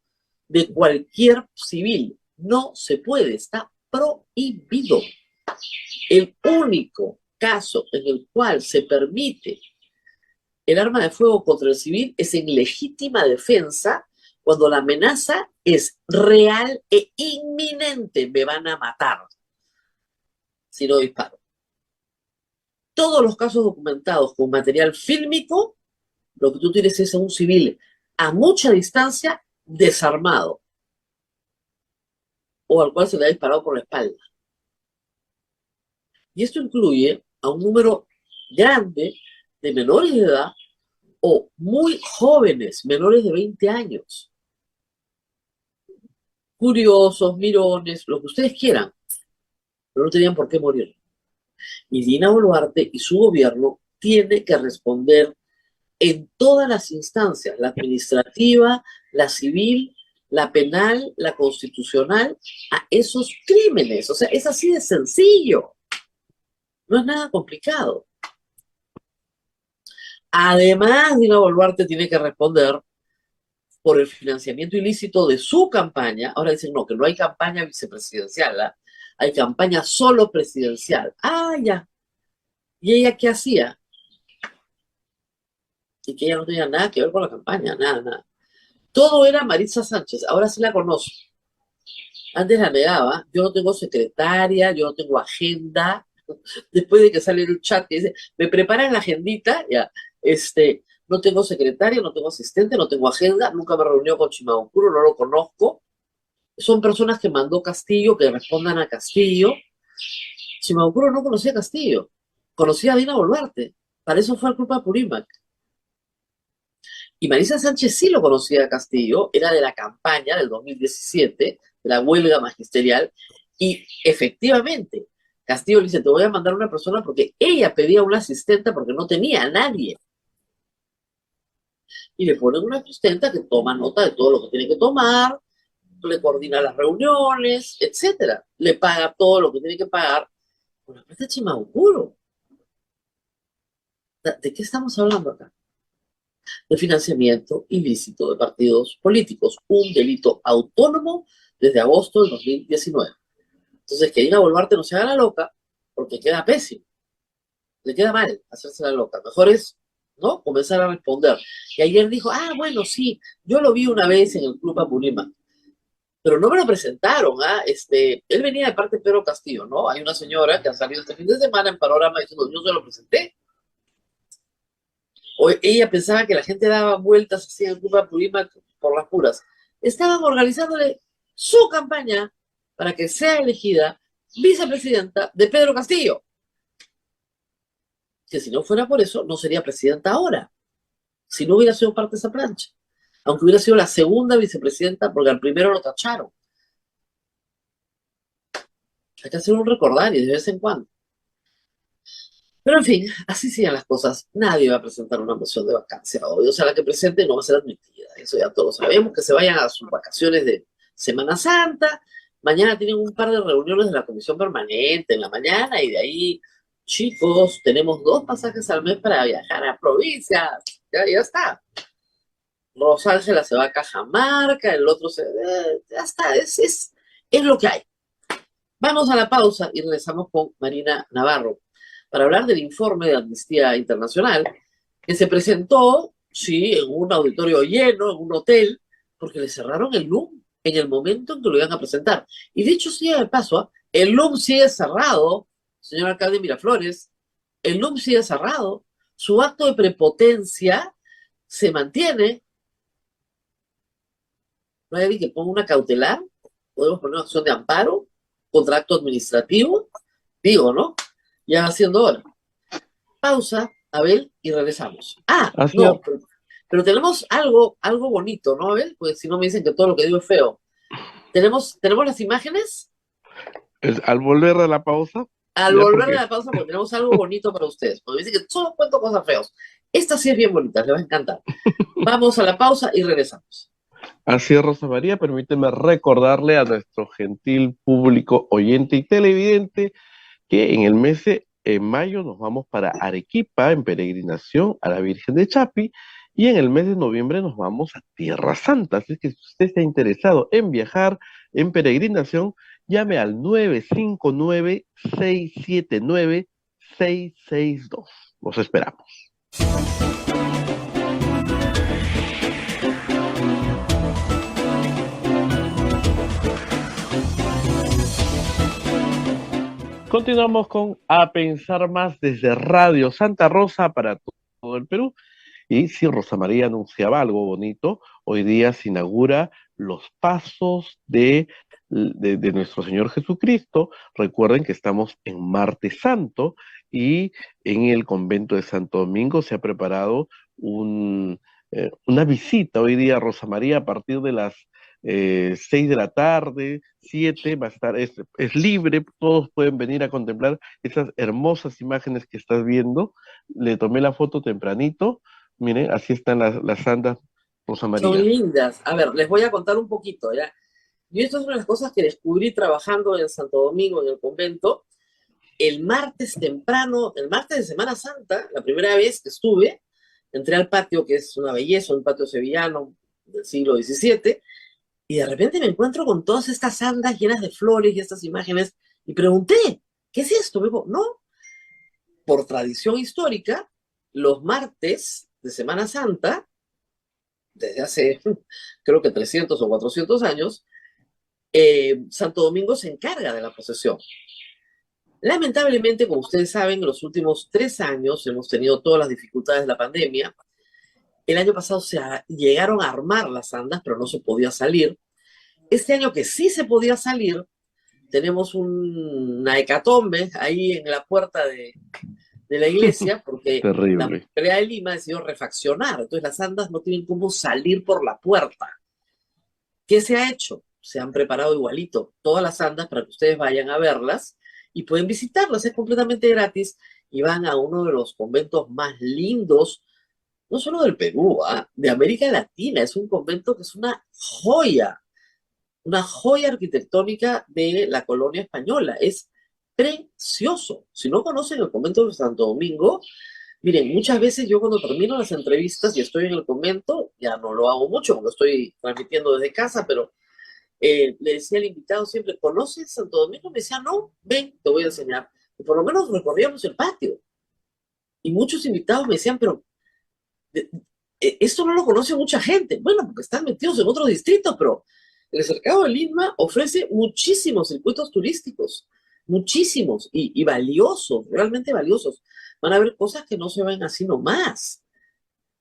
de cualquier civil. No se puede, está prohibido. El único caso en el cual se permite el arma de fuego contra el civil es en legítima defensa cuando la amenaza es real e inminente. Me van a matar si no disparo. Todos los casos documentados con material fílmico, lo que tú tienes es a un civil a mucha distancia, desarmado, o al cual se le ha disparado por la espalda. Y esto incluye a un número grande de menores de edad o muy jóvenes, menores de 20 años. Curiosos, mirones, lo que ustedes quieran, pero no tenían por qué morir. Y Dina Boluarte y su gobierno tiene que responder en todas las instancias, la administrativa, la civil, la penal, la constitucional, a esos crímenes. O sea, es así de sencillo. No es nada complicado. Además, Dina Boluarte tiene que responder por el financiamiento ilícito de su campaña. Ahora dicen, no, que no hay campaña vicepresidencial, ¿eh? Hay campaña solo presidencial. Ah, ya. ¿Y ella qué hacía? Y que ella no tenía nada que ver con la campaña, nada, nada. Todo era Maritza Sánchez, ahora sí la conozco. Antes la negaba, yo no tengo secretaria, yo no tengo agenda. Después de que sale el chat que dice, me preparan la agendita, ya, no tengo secretaria, no tengo asistente, no tengo agenda, nunca me reunió con Chimabucuro, no lo conozco. Son personas que mandó Castillo, que respondan a Castillo. Chimabucuro no conocía a Castillo, conocía a Dina Boluarte, para eso fue al Club Apurímac. Y Marisa Sánchez sí lo conocía a Castillo, era de la campaña del 2017, de la huelga magisterial, y efectivamente, Castillo le dice, te voy a mandar una persona porque ella pedía una asistente porque no tenía a nadie. Y le ponen una asistente que toma nota de todo lo que tiene que tomar, le coordina las reuniones, etcétera. Le paga todo lo que tiene que pagar con la plata de Chimabucuro. ¿De qué estamos hablando acá? De financiamiento ilícito de partidos políticos, un delito autónomo desde agosto de 2019. Entonces, que diga Boluarte no se haga la loca, porque queda pésimo, le queda mal hacerse la loca. Mejor es, ¿no? Comenzar a responder. Y ayer dijo, bueno, sí, yo lo vi una vez en el Club Apurímac, pero no me lo presentaron, ¿ah? Él venía de parte de Pedro Castillo, ¿no? Hay una señora que ha salido este fin de semana en Panorama diciendo, yo se lo presenté. O ella pensaba que la gente daba vueltas así en el Club Apurímac por las puras. Estaban organizándole su campaña para que sea elegida vicepresidenta de Pedro Castillo. Que si no fuera por eso, no sería presidenta ahora. Si no hubiera sido parte de esa plancha. Aunque hubiera sido la segunda vicepresidenta, porque al primero lo tacharon. Hay que hacer un recordario de vez en cuando. Pero en fin, así siguen las cosas. Nadie va a presentar una moción de vacancia hoy. O sea, la que presente no va a ser admitida. Eso ya todos sabemos. Que se vayan a sus vacaciones de Semana Santa. Mañana tienen un par de reuniones de la Comisión Permanente en la mañana y de ahí, chicos, tenemos 2 pasajes al mes para viajar a provincia. Ya está. Rosángela se va a Cajamarca, el otro ya está, es lo que hay. Vamos a la pausa y regresamos con Marina Navarro para hablar del informe de Amnistía Internacional que se presentó, sí, en un auditorio lleno, en un hotel, porque le cerraron el LUM en el momento en que lo iban a presentar. Y de hecho, sí, de paso, el LUM sigue cerrado, señor alcalde Miraflores, el LUM sigue cerrado, su acto de prepotencia se mantiene. No hay alguien que ponga una cautelar, podemos poner una acción de amparo contra acto administrativo, digo, ¿no? Ya va siendo hora. Pausa, Abel, y regresamos. No, pero tenemos algo bonito, ¿no, Abel? Pues si no me dicen que todo lo que digo es feo. ¿Tenemos las imágenes? Al volver de la pausa. Al volver de la pausa, porque tenemos algo bonito para ustedes. Porque me dicen que solo cuento cosas feas. Esta sí es bien bonita, les va a encantar. Vamos a la pausa y regresamos. Así es, Rosa María, permíteme recordarle a nuestro gentil público oyente y televidente que en el mes de mayo nos vamos para Arequipa en peregrinación a la Virgen de Chapi y en el mes de noviembre nos vamos a Tierra Santa. Así que si usted está interesado en viajar en peregrinación, llame al 959-679-662. Los esperamos. Continuamos con A Pensar Más desde Radio Santa Rosa para todo el Perú. Y si Rosa María anunciaba algo bonito, hoy día se inaugura los pasos de nuestro Señor Jesucristo. Recuerden que estamos en Martes Santo y en el convento de Santo Domingo se ha preparado una visita hoy día, Rosa María, a partir de las 6 de la tarde, 7, va a estar, es libre, todos pueden venir a contemplar esas hermosas imágenes que estás viendo. Le tomé la foto tempranito, miren, así están las sandas, Rosa María. Son lindas. A ver, les voy a contar un poquito, ¿ya? Yo esto es una de las cosas que descubrí trabajando en Santo Domingo, en el convento, el martes temprano, el martes de Semana Santa, la primera vez que estuve, entré al patio, que es una belleza, un patio sevillano del siglo XVII, y de repente me encuentro con todas estas sandas llenas de flores y estas imágenes, y pregunté, ¿qué es esto? Me dijo, no, por tradición histórica, los martes de Semana Santa, desde hace creo que 300 o 400 años, Santo Domingo se encarga de la procesión. Lamentablemente, como ustedes saben, en los últimos 3 años hemos tenido todas las dificultades de la pandemia. El año pasado se llegaron a armar las andas, pero no se podía salir. Este año que sí se podía salir, tenemos una hecatombe ahí en la puerta de la iglesia, porque Terrible. la Municipalidad de Lima decidió refaccionar. Entonces las andas no tienen cómo salir por la puerta. ¿Qué se ha hecho? Se han preparado igualito todas las andas para que ustedes vayan a verlas y pueden visitarlas, es completamente gratis y van a uno de los conventos más lindos, no solo del Perú, de América Latina. Es un convento que es una joya arquitectónica de la colonia española. Es precioso. Si no conocen el convento de Santo Domingo, miren, muchas veces yo cuando termino las entrevistas y estoy en el convento, ya no lo hago mucho porque estoy transmitiendo desde casa, pero Le decía al invitado siempre, ¿conoces Santo Domingo? Me decía, no, ven, te voy a enseñar. Y por lo menos recorríamos el patio. Y muchos invitados me decían, pero de- esto no lo conoce mucha gente. Bueno, porque están metidos en otros distritos, pero el Cercado de Lima ofrece muchísimos circuitos turísticos, muchísimos y valiosos, realmente valiosos. Van a ver cosas que no se ven así nomás.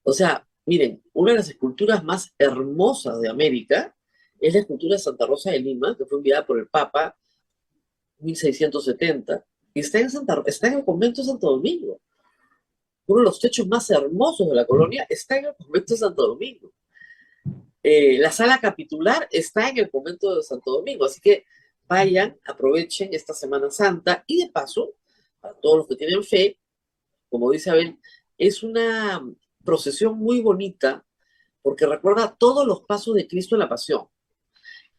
O sea, miren, una de las esculturas más hermosas de América es la escultura de Santa Rosa de Lima, que fue enviada por el Papa en 1670, y está en el convento de Santo Domingo. Uno de los techos más hermosos de la colonia está en el convento de Santo Domingo. La sala capitular está en el convento de Santo Domingo, así que vayan, aprovechen esta Semana Santa y de paso, para todos los que tienen fe, como dice Abel, es una procesión muy bonita porque recuerda todos los pasos de Cristo en la Pasión.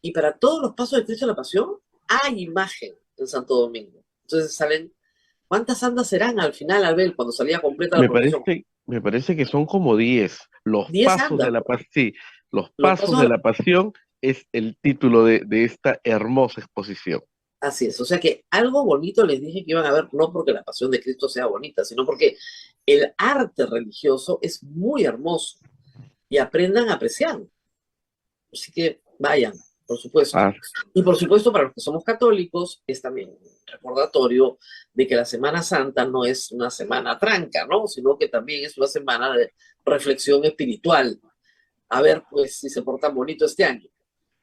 Y para todos los pasos de Cristo en la Pasión hay imagen en Santo Domingo. Entonces salen, ¿cuántas andas serán al final, Abel, cuando salía completa la procesión? Me parece que son como 10. Los 10 pasos andas, de la pues. pasión, sí, los Los pasos de pasos, la pasión es el título de esta hermosa exposición. así es. O sea que algo bonito les dije que iban a ver, no porque la Pasión de Cristo sea bonita, sino porque el arte religioso es muy hermoso y aprendan a apreciarlo. Así que vayan, por supuesto. Ah, Y por supuesto, para los que somos católicos, es también un recordatorio de que la Semana Santa no es una semana tranca, ¿no? Sino que también es una semana de reflexión espiritual. A ver, pues, si se portan bonito este año,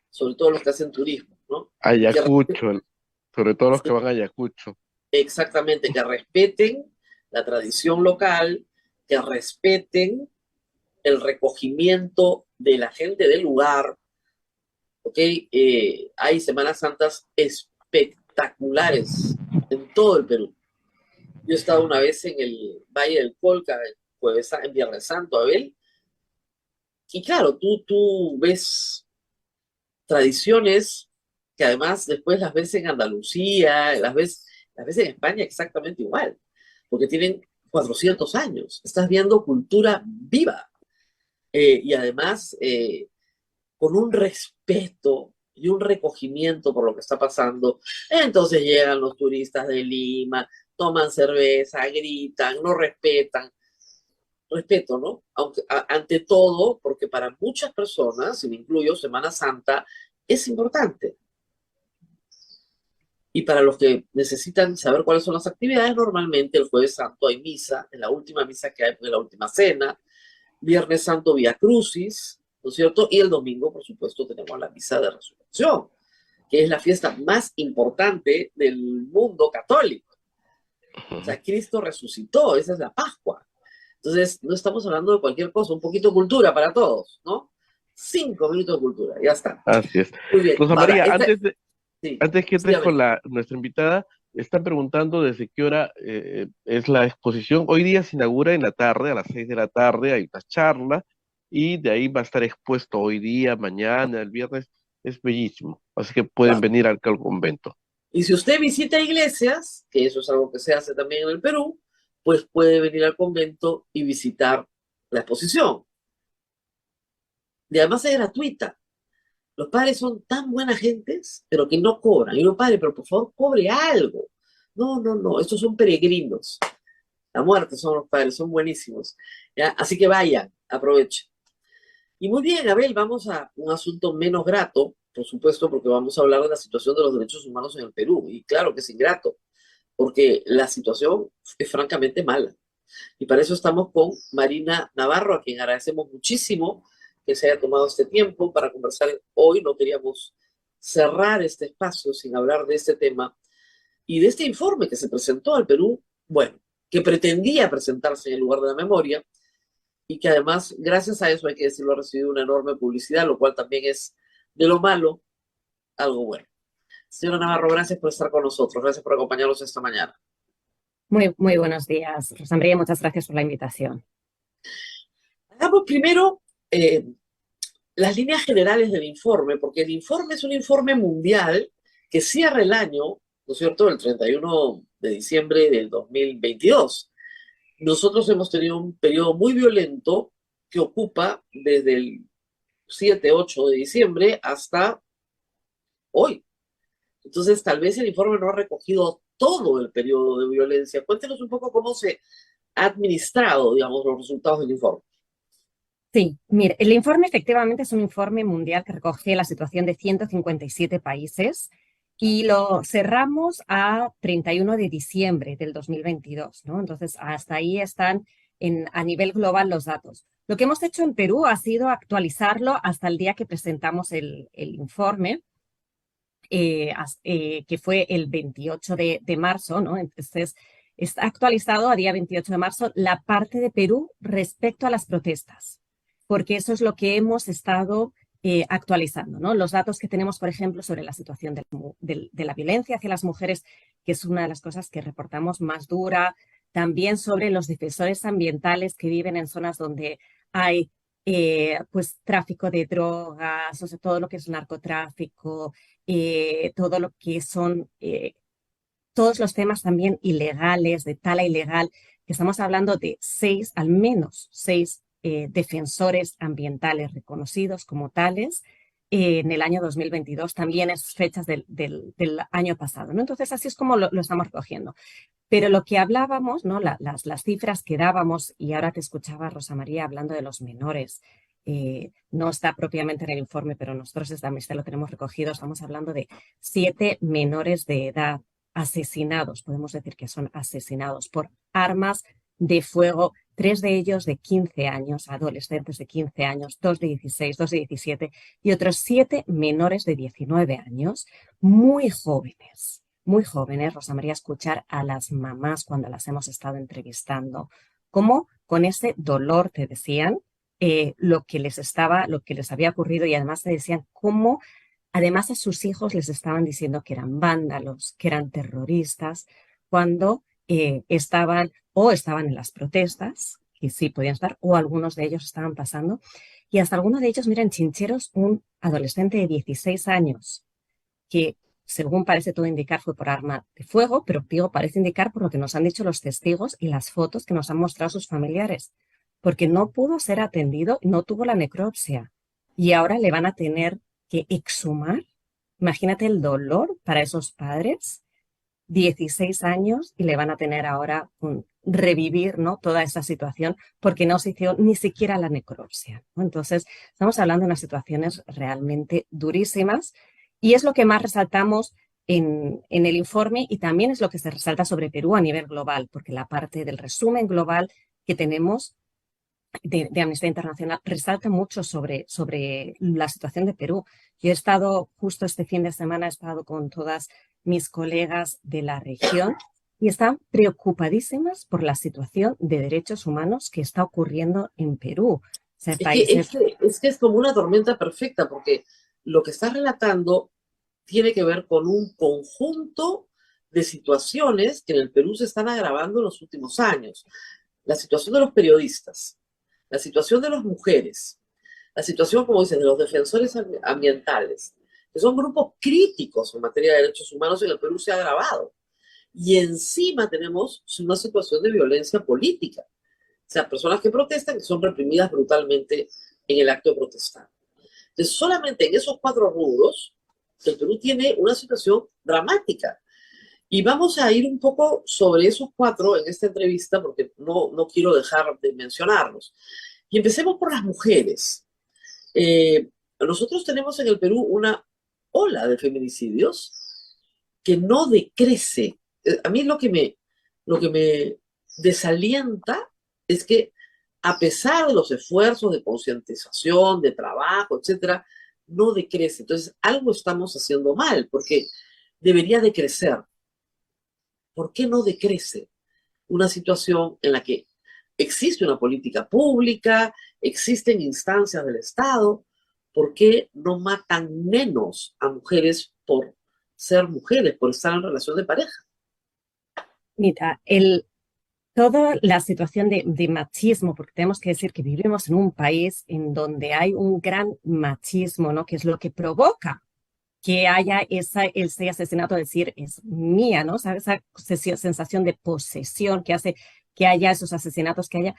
sobre todo los que hacen turismo, ¿no? Y que Ayacucho, sobre todo los que van a Ayacucho. exactamente, que respeten la tradición local, que respeten el recogimiento de la gente del lugar, ¿ok? Hay Semanas Santas espectaculares en todo el Perú. Yo he estado una vez en el Valle del Colca, en Viernes Santo, Abel, y claro, tú ves tradiciones que además después las ves en Andalucía, las ves en España exactamente igual, porque tienen 400 años. Estás viendo cultura viva y además con un respeto y un recogimiento por lo que está pasando. Entonces llegan los turistas de Lima, toman cerveza, gritan, no respetan. Respeto, ¿no? Aunque, ante todo, porque para muchas personas, y me incluyo, Semana Santa es importante. Y para los que necesitan saber cuáles son las actividades, normalmente el Jueves Santo hay misa, en la última misa que hay, en la última cena, Viernes Santo Vía Crucis, ¿no es cierto? Y el domingo, por supuesto, tenemos la misa de resurrección, que es la fiesta más importante del mundo católico. O sea, Cristo resucitó, esa es la Pascua. Entonces, no estamos hablando de cualquier cosa, un poquito de cultura para todos, ¿no? 5 minutos de cultura, ya está. Así es. Muy bien, Rosa ahora, María, sí, antes que sí, entres a ver. con nuestra invitada, están preguntando desde qué hora es la exposición. Hoy día se inaugura en la tarde, a las 6 de la tarde, hay una charla y de ahí va a estar expuesto hoy día, mañana, el viernes. Es bellísimo, así que pueden Claro. venir al convento. Y si usted visita iglesias, que eso es algo que se hace también en el Perú, pues puede venir al convento y visitar la exposición. Y además es gratuita. Los padres son tan buenas gentes, pero que no cobran. Y uno, padre, pero por favor, cobre algo. No, no, no, estos son peregrinos. La muerte son los padres, son buenísimos. ¿Ya? Así que vayan, aprovechen. Y muy bien, Abel, vamos a un asunto menos grato, por supuesto, porque vamos a hablar de la situación de los derechos humanos en el Perú. Y claro que es ingrato, porque la situación es francamente mala. Y para eso estamos con Marina Navarro, a quien agradecemos muchísimo que se haya tomado este tiempo para conversar hoy. No queríamos cerrar este espacio sin hablar de este tema y de este informe que se presentó al Perú, bueno, que pretendía presentarse en el lugar de la memoria y que además, gracias a eso, hay que decirlo, ha recibido una enorme publicidad, lo cual también es de lo malo algo bueno. Señora Navarro, gracias por estar con nosotros, gracias por acompañarnos esta mañana. Muy buenos días, Rosa María, muchas gracias por la invitación. Hagamos primero las líneas generales del informe, porque el informe es un informe mundial que cierra el año, ¿no es cierto?, el 31 de diciembre del 2022. Nosotros hemos tenido un periodo muy violento que ocupa desde el 7-8 de diciembre hasta hoy. Entonces, tal vez el informe no ha recogido todo el periodo de violencia. Cuéntenos un poco cómo se ha administrado, digamos, los resultados del informe. Sí, mire, el informe efectivamente es un informe mundial que recoge la situación de 157 países y lo cerramos a 31 de diciembre del 2022, ¿no? Entonces, hasta ahí están a nivel global los datos. Lo que hemos hecho en Perú ha sido actualizarlo hasta el día que presentamos el informe, que fue el 28 de marzo, ¿no? Entonces, está actualizado a día 28 de marzo la parte de Perú respecto a las protestas, porque eso es lo que hemos estado actualizando, ¿no? Los datos que tenemos, por ejemplo, sobre la situación de la violencia hacia las mujeres, que es una de las cosas que reportamos más dura, también sobre los defensores ambientales que viven en zonas donde hay pues tráfico de drogas, o sea, todo lo que es narcotráfico, todo lo que son todos los temas también ilegales, de tala ilegal, que estamos hablando de al menos seis defensores ambientales reconocidos como tales en el año 2022, también es fechas del año pasado, ¿no? Entonces, así es como lo estamos recogiendo. Pero lo que hablábamos, ¿no? Las cifras que dábamos, y ahora te escuchaba, Rosa María, hablando de los menores, no está propiamente en el informe, pero nosotros desde Amnistía lo tenemos recogido, estamos hablando de 7 menores de edad asesinados, podemos decir que son asesinados por armas de fuego, 3 de ellos de 15 años, adolescentes de 15 años, 2 de 16, 2 de 17 y otros 7 menores de 19 años, muy jóvenes, Rosa María, escuchar a las mamás cuando las hemos estado entrevistando, cómo con ese dolor te decían lo que les había ocurrido y además te decían cómo además a sus hijos les estaban diciendo que eran vándalos, que eran terroristas, cuando estaban en las protestas, que sí podían estar, o algunos de ellos estaban pasando, y hasta algunos de ellos, miren, Chincheros, un adolescente de 16 años, que según parece todo indicar fue por arma de fuego, pero digo, parece indicar por lo que nos han dicho los testigos y las fotos que nos han mostrado sus familiares, porque no pudo ser atendido, no tuvo la necropsia, y ahora le van a tener que exhumar. Imagínate el dolor para esos padres, 16 años, y le van a tener ahora revivir, ¿no? Toda esa situación porque no se hizo ni siquiera la necropsia, ¿no? Entonces, estamos hablando de unas situaciones realmente durísimas y es lo que más resaltamos en el informe y también es lo que se resalta sobre Perú a nivel global, porque la parte del resumen global que tenemos de Amnistía Internacional resalta mucho sobre la situación de Perú. Yo he estado, justo este fin de semana, he estado con todas mis colegas de la región y están preocupadísimas por la situación de derechos humanos que está ocurriendo en Perú. O sea, Es que es como una tormenta perfecta, porque lo que estás relatando tiene que ver con un conjunto de situaciones que en el Perú se están agravando en los últimos años. La situación de los periodistas, la situación de las mujeres, la situación, como dices, de los defensores ambientales, que son grupos críticos en materia de derechos humanos en el Perú, se ha agravado. Y encima tenemos una situación de violencia política. O sea, personas que protestan que son reprimidas brutalmente en el acto de protestar. Entonces, solamente en esos 4 rubros, el Perú tiene una situación dramática. Y vamos a ir un poco sobre esos 4 en esta entrevista, porque no quiero dejar de mencionarlos. Y empecemos por las mujeres. Nosotros tenemos en el Perú una ola de feminicidios que no decrece. A mí lo que me desalienta es que a pesar de los esfuerzos de concientización, de trabajo, etcétera, no decrece. Entonces, algo estamos haciendo mal, porque debería decrecer. ¿Por qué no decrece una situación en la que existe una política pública, existen instancias del Estado? ¿Por qué no matan menos a mujeres por ser mujeres, por estar en relación de pareja? Mira, toda la situación de machismo, porque tenemos que decir que vivimos en un país en donde hay un gran machismo, ¿no? Que es lo que provoca que haya ese asesinato, decir, es mía, ¿no? ¿Sabes? Esa sensación de posesión que hace que haya esos asesinatos, que haya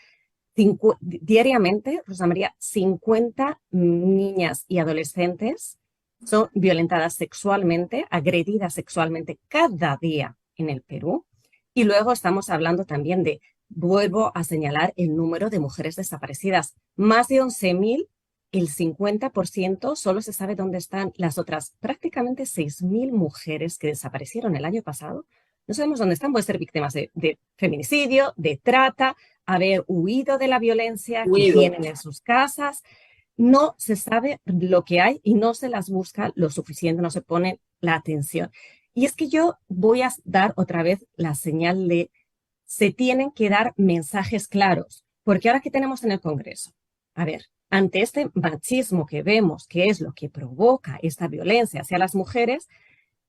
diariamente, Rosa María, 50 niñas y adolescentes son violentadas sexualmente, agredidas sexualmente cada día en el Perú. Y luego estamos hablando también de, vuelvo a señalar el número de mujeres desaparecidas, más de 11.000. El 50% solo se sabe dónde están las otras prácticamente 6.000 mujeres que desaparecieron el año pasado. No sabemos dónde están, pueden ser víctimas de feminicidio, de trata, haber huido de la violencia que Huido. tienen en sus casas. No se sabe lo que hay y no se las busca lo suficiente, no se pone la atención. Y es que yo voy a dar otra vez la señal de se tienen que dar mensajes claros, porque ahora que tenemos en el Congreso, a ver, ante este machismo que vemos, que es lo que provoca esta violencia hacia las mujeres,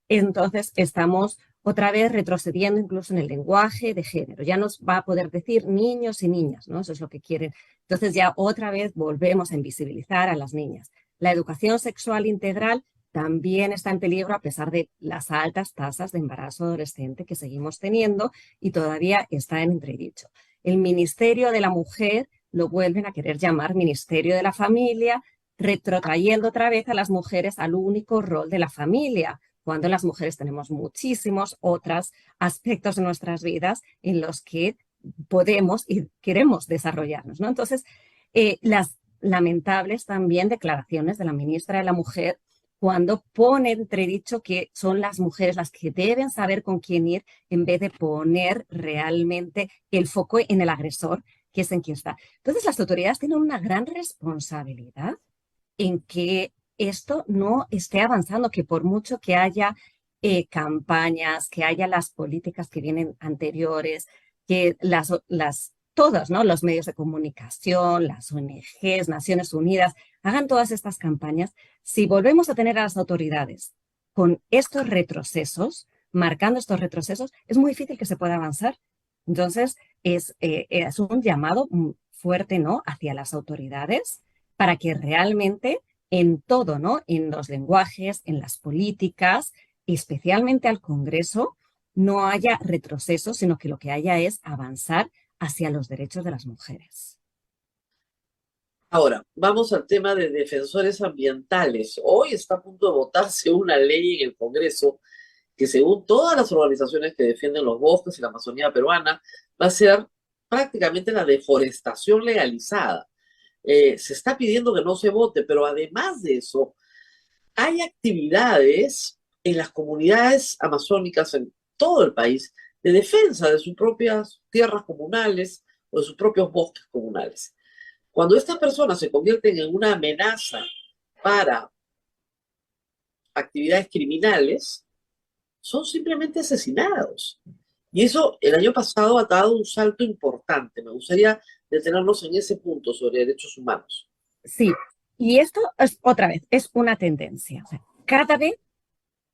entonces estamos otra vez retrocediendo incluso en el lenguaje de género. Ya nos va a poder decir niños y niñas, ¿no? Eso es lo que quieren. Entonces ya otra vez volvemos a invisibilizar a las niñas. La educación sexual integral también está en peligro a pesar de las altas tasas de embarazo adolescente que seguimos teniendo y todavía está en entredicho. El Ministerio de la Mujer lo vuelven a querer llamar Ministerio de la Familia, retrotrayendo otra vez a las mujeres al único rol de la familia, cuando las mujeres tenemos muchísimos otros aspectos de nuestras vidas en los que podemos y queremos desarrollarnos, ¿no? Entonces, las lamentables también declaraciones de la ministra de la Mujer cuando pone entredicho que son las mujeres las que deben saber con quién ir en vez de poner realmente el foco en el agresor, que es en quien está. Entonces, las autoridades tienen una gran responsabilidad en que esto no esté avanzando, que por mucho que haya campañas, que haya las políticas que vienen anteriores, que todos, ¿no? Los medios de comunicación, las ONGs, Naciones Unidas, hagan todas estas campañas. Si volvemos a tener a las autoridades con estos retrocesos, marcando estos retrocesos, es muy difícil que se pueda avanzar. Entonces, es un llamado fuerte, ¿no? Hacia las autoridades para que realmente en todo, ¿no? En los lenguajes, en las políticas, especialmente al Congreso, no haya retroceso, sino que lo que haya es avanzar hacia los derechos de las mujeres. Ahora, vamos al tema de defensores ambientales. Hoy está a punto de votarse una ley en el Congreso que, según todas las organizaciones que defienden los bosques y la Amazonía peruana, va a ser prácticamente la deforestación legalizada. Se está pidiendo que no se vote, pero además de eso, hay actividades en las comunidades amazónicas en todo el país de defensa de sus propias tierras comunales o de sus propios bosques comunales. Cuando estas personas se convierten en una amenaza para actividades criminales, son simplemente asesinados. Y eso el año pasado ha dado un salto importante. Me gustaría detenernos en ese punto sobre derechos humanos. Sí, y esto es otra vez, es una tendencia. O sea, cada vez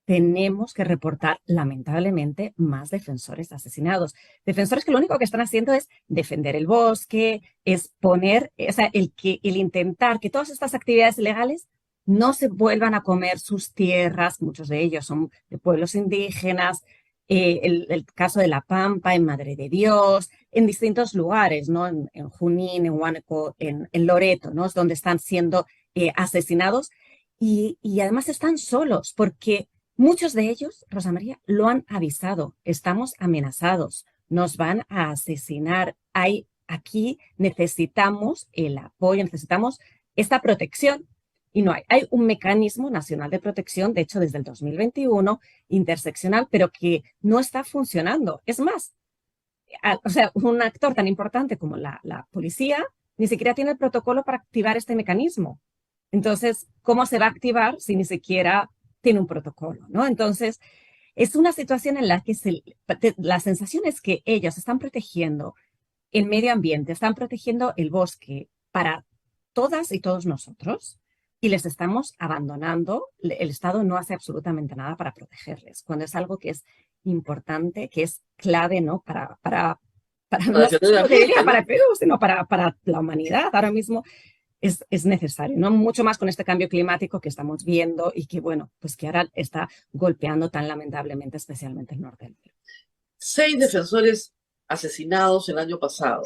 tenemos que reportar, lamentablemente, más defensores asesinados. Defensores que lo único que están haciendo es defender el bosque, es poner, o sea, el intentar que todas estas actividades ilegales no se vuelvan a comer sus tierras, muchos de ellos son de pueblos indígenas, el caso de La Pampa, en Madre de Dios, en distintos lugares, ¿no? En Junín, en Huánuco, en Loreto, ¿no? Es donde están siendo asesinados y además están solos porque muchos de ellos, Rosa María, lo han avisado. Estamos amenazados. Nos van a asesinar. Aquí necesitamos el apoyo, necesitamos esta protección. Y no hay. Hay un mecanismo nacional de protección, de hecho, desde el 2021, interseccional, pero que no está funcionando. Es más, o sea, un actor tan importante como la policía ni siquiera tiene el protocolo para activar este mecanismo. Entonces, ¿cómo se va a activar si ni siquiera tiene un protocolo, ¿no? Entonces, es una situación en la que la sensación es que ellos están protegiendo el medio ambiente, están protegiendo el bosque para todas y todos nosotros y les estamos abandonando. El Estado no hace absolutamente nada para protegerles, cuando es algo que es importante, que es clave, ¿no? Para no solo diría para Perú, sino para la humanidad. Ahora mismo es necesario, ¿no? Mucho más con este cambio climático que estamos viendo y que, bueno, pues que ahora está golpeando tan lamentablemente, especialmente el norte del Perú. 6 defensores asesinados el año pasado.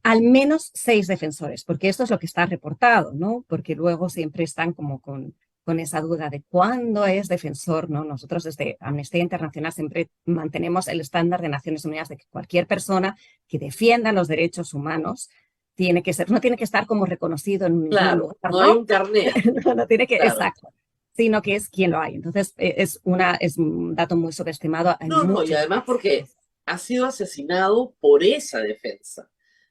al menos 6 defensores, porque esto es lo que está reportado, ¿no? Porque luego siempre están como con esa duda de cuándo es defensor, ¿no? Nosotros desde Amnistía Internacional siempre mantenemos el estándar de Naciones Unidas de que cualquier persona que defienda los derechos humanos tiene que ser, no tiene que estar como reconocido en ningún Claro, lugar, no hay un carnet, no tiene que, claro. exacto, sino que es quien lo hay. Entonces, es un dato muy subestimado. Hay No, y además porque ha sido asesinado por esa defensa,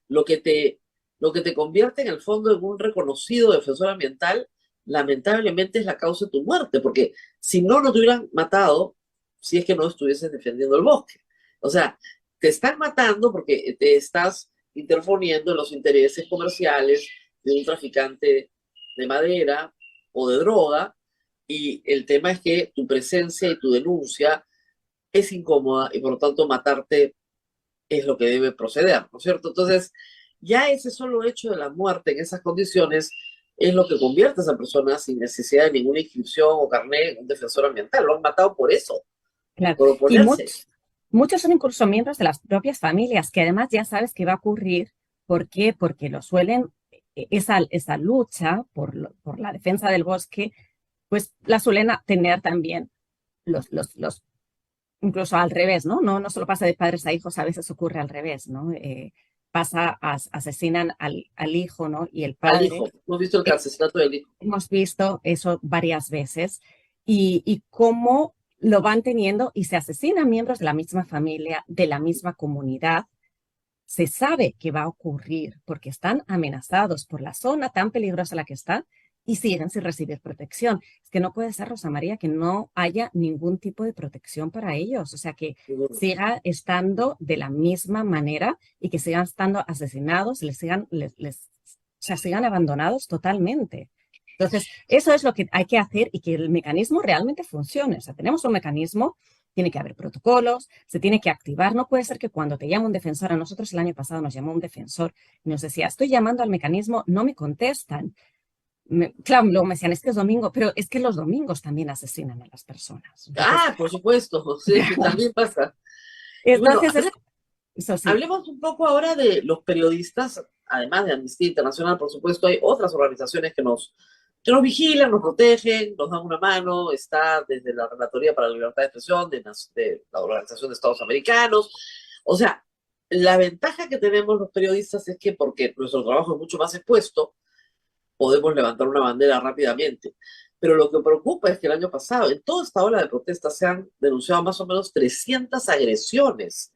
lo que te convierte en el fondo en un reconocido defensor ambiental, lamentablemente es la causa de tu muerte, porque si no, no te hubieran matado si es que no estuvieses defendiendo el bosque. O sea, te están matando porque te estás interponiendo en los intereses comerciales de un traficante de madera o de droga, y el tema es que tu presencia y tu denuncia es incómoda y por lo tanto matarte es lo que debe proceder, ¿no es cierto? Entonces, ya ese solo hecho de la muerte en esas condiciones es lo que convierte a esa persona sin necesidad de ninguna inscripción o carnet en un defensor ambiental. Lo han matado por eso, claro. por Y oponerse. muchos son incluso miembros de las propias familias, que además ya sabes que va a ocurrir. ¿Por qué? Porque lo suelen, esa lucha por la defensa del bosque, pues la suelen tener también los incluso al revés, ¿no? No solo pasa de padres a hijos, a veces ocurre al revés, ¿no? Asesinan al hijo, ¿no? Y el Al padre. hijo, hemos visto el asesinato del hijo. Hemos visto eso varias veces y cómo lo van teniendo y se asesinan miembros de la misma familia, de la misma comunidad. Se sabe que va a ocurrir porque están amenazados por la zona tan peligrosa en la que están y siguen sin recibir protección. Es que no puede ser, Rosa María, que no haya ningún tipo de protección para ellos. O sea, que siga estando de la misma manera y que sigan estando asesinados, o sea, sigan abandonados totalmente. Entonces, eso es lo que hay que hacer y que el mecanismo realmente funcione. O sea, tenemos un mecanismo, tiene que haber protocolos, se tiene que activar. No puede ser que cuando te llama un defensor, a nosotros el año pasado nos llamó un defensor y nos decía, estoy llamando al mecanismo, no me contestan. Claro, luego me decían, es que es domingo, pero es que los domingos también asesinan a las personas. Entonces, Por supuesto, sí, también pasa. Y bueno, entonces eso sí. hablemos un poco ahora de los periodistas, además de Amnistía Internacional, por supuesto, hay otras organizaciones que nos vigilan, nos protegen, nos dan una mano. Está desde la Relatoría para la Libertad de Expresión, de la Organización de Estados Americanos. O sea, la ventaja que tenemos los periodistas es que, porque nuestro trabajo es mucho más expuesto, podemos levantar una bandera rápidamente. Pero lo que preocupa es que el año pasado, en toda esta ola de protestas, se han denunciado más o menos 300 agresiones.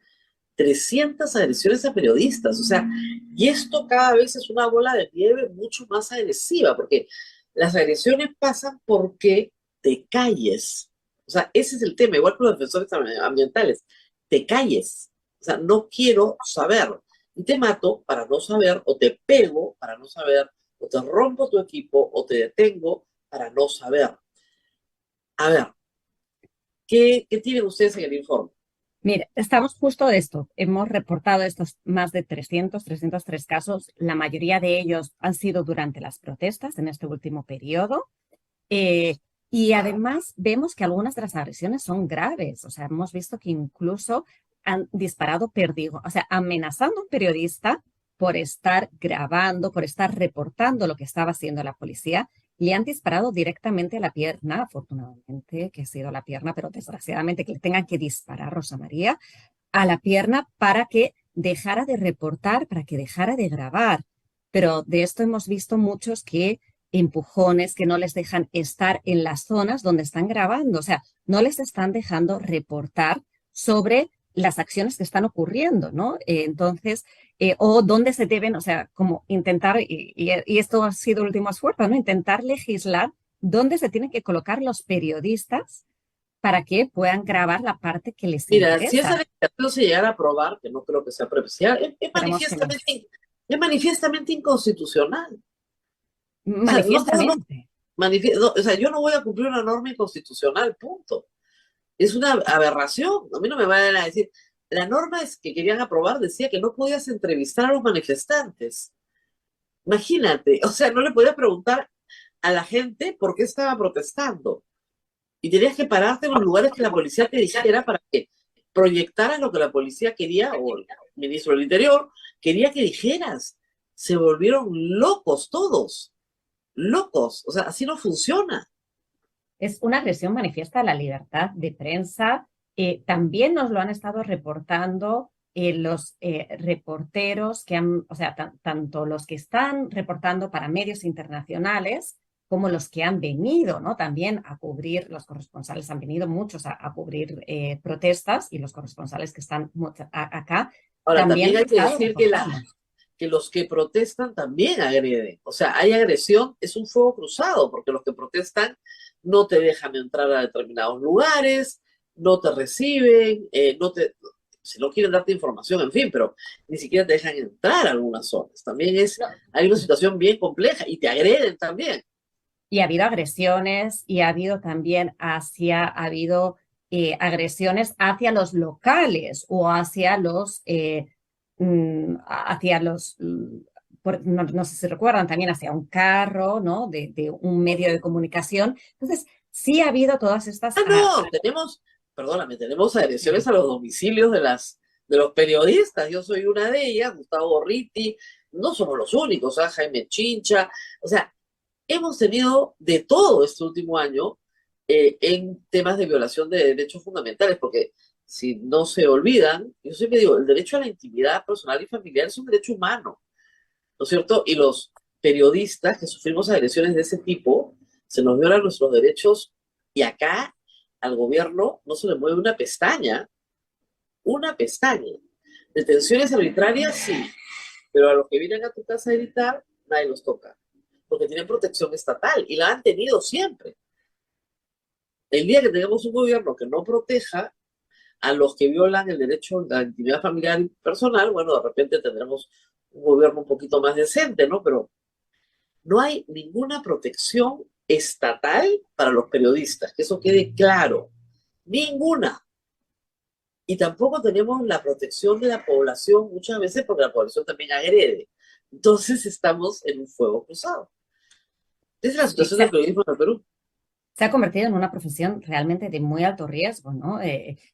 300 agresiones a periodistas. O sea, y esto cada vez es una bola de nieve mucho más agresiva, porque las agresiones pasan porque te calles. O sea, ese es el tema, igual que los defensores ambientales. Te calles. O sea, no quiero saber. Y te mato para no saber, o te pego para no saber, o te rompo tu equipo, o te detengo para no saber. A ver, ¿qué tienen ustedes en el informe? Mire, estamos justo de esto. Hemos reportado estos más de 303 casos. La mayoría de ellos han sido durante las protestas en este último periodo. Y además vemos que algunas de las agresiones son graves. O sea, hemos visto que incluso han disparado perdigo, o sea, amenazando a un periodista por estar grabando, por estar reportando lo que estaba haciendo la policía. Le han disparado directamente a la pierna, afortunadamente que ha sido la pierna, pero desgraciadamente que le tengan que disparar, Rosa María, a la pierna para que dejara de reportar, para que dejara de grabar. Pero de esto hemos visto muchos que empujones, que no les dejan estar en las zonas donde están grabando, o sea, no les están dejando reportar sobre las acciones que están ocurriendo, ¿no? Entonces, o dónde se deben, o sea, como intentar, y esto ha sido el último esfuerzo, ¿no? Intentar legislar dónde se tienen que colocar los periodistas para que puedan grabar la parte que les Mira, interesa. si esa legislación se llegara a aprobar, que no creo que sea previsible, es manifiestamente inconstitucional. Manifiestamente. O sea, yo no voy a cumplir una norma inconstitucional, punto. Es una aberración. A mí no me van a decir. La norma que querían aprobar decía que no podías entrevistar a los manifestantes. Imagínate, o sea, no le podías preguntar a la gente por qué estaba protestando. Y tenías que pararte en los lugares que la policía te dijera para que proyectaras lo que la policía quería, o el ministro del Interior, quería que dijeras. Se volvieron locos todos, locos. O sea, así no funciona. Es una agresión manifiesta a la libertad de prensa. También nos lo han estado reportando los reporteros que han, o sea, tanto los que están reportando para medios internacionales como los que han venido, ¿no? También a cubrir, los corresponsales han venido muchos a cubrir protestas, y los corresponsales que están acá Ahora, también también hay han que estado decir reportando. que los que protestan también agreden. O sea, hay agresión, es un fuego cruzado, porque los que protestan no te dejan entrar a determinados lugares, no te reciben, si no quieren darte información, en fin, pero ni siquiera te dejan entrar a algunas zonas. También No, hay una situación bien compleja y te agreden también. y ha habido agresiones, y ha habido también agresiones hacia los locales o hacia no sé si recuerdan, también hacia un carro, ¿no? De un medio de comunicación. Entonces, sí ha habido todas estas... Ah, no, perdóname, tenemos agresiones a los domicilios de los periodistas. Yo soy una de ellas, Gustavo Ritti, no somos los únicos, ¿ah? Jaime Chincha. O sea, hemos tenido de todo este último año en temas de violación de derechos fundamentales, porque si no se olvidan, yo siempre digo, el derecho a la intimidad personal y familiar es un derecho humano, ¿no es cierto? Y los periodistas que sufrimos agresiones de ese tipo, se nos violan nuestros derechos, y acá al gobierno no se le mueve una pestaña, una pestaña. Detenciones arbitrarias, sí, pero a los que vienen a tu casa a gritar, nadie los toca, porque tienen protección estatal y la han tenido siempre. El día que tengamos un gobierno que no proteja a los que violan el derecho a la intimidad familiar y personal, bueno, de repente tendremos un gobierno un poquito más decente, ¿no? Pero no hay ninguna protección estatal para los periodistas, que eso quede claro. Ninguna. Y tampoco tenemos la protección de la población muchas veces, porque la población también agrede. Entonces estamos en un fuego cruzado. Esa es la Sí, situación del periodismo en el Perú. se ha convertido en una profesión realmente de muy alto riesgo, ¿no?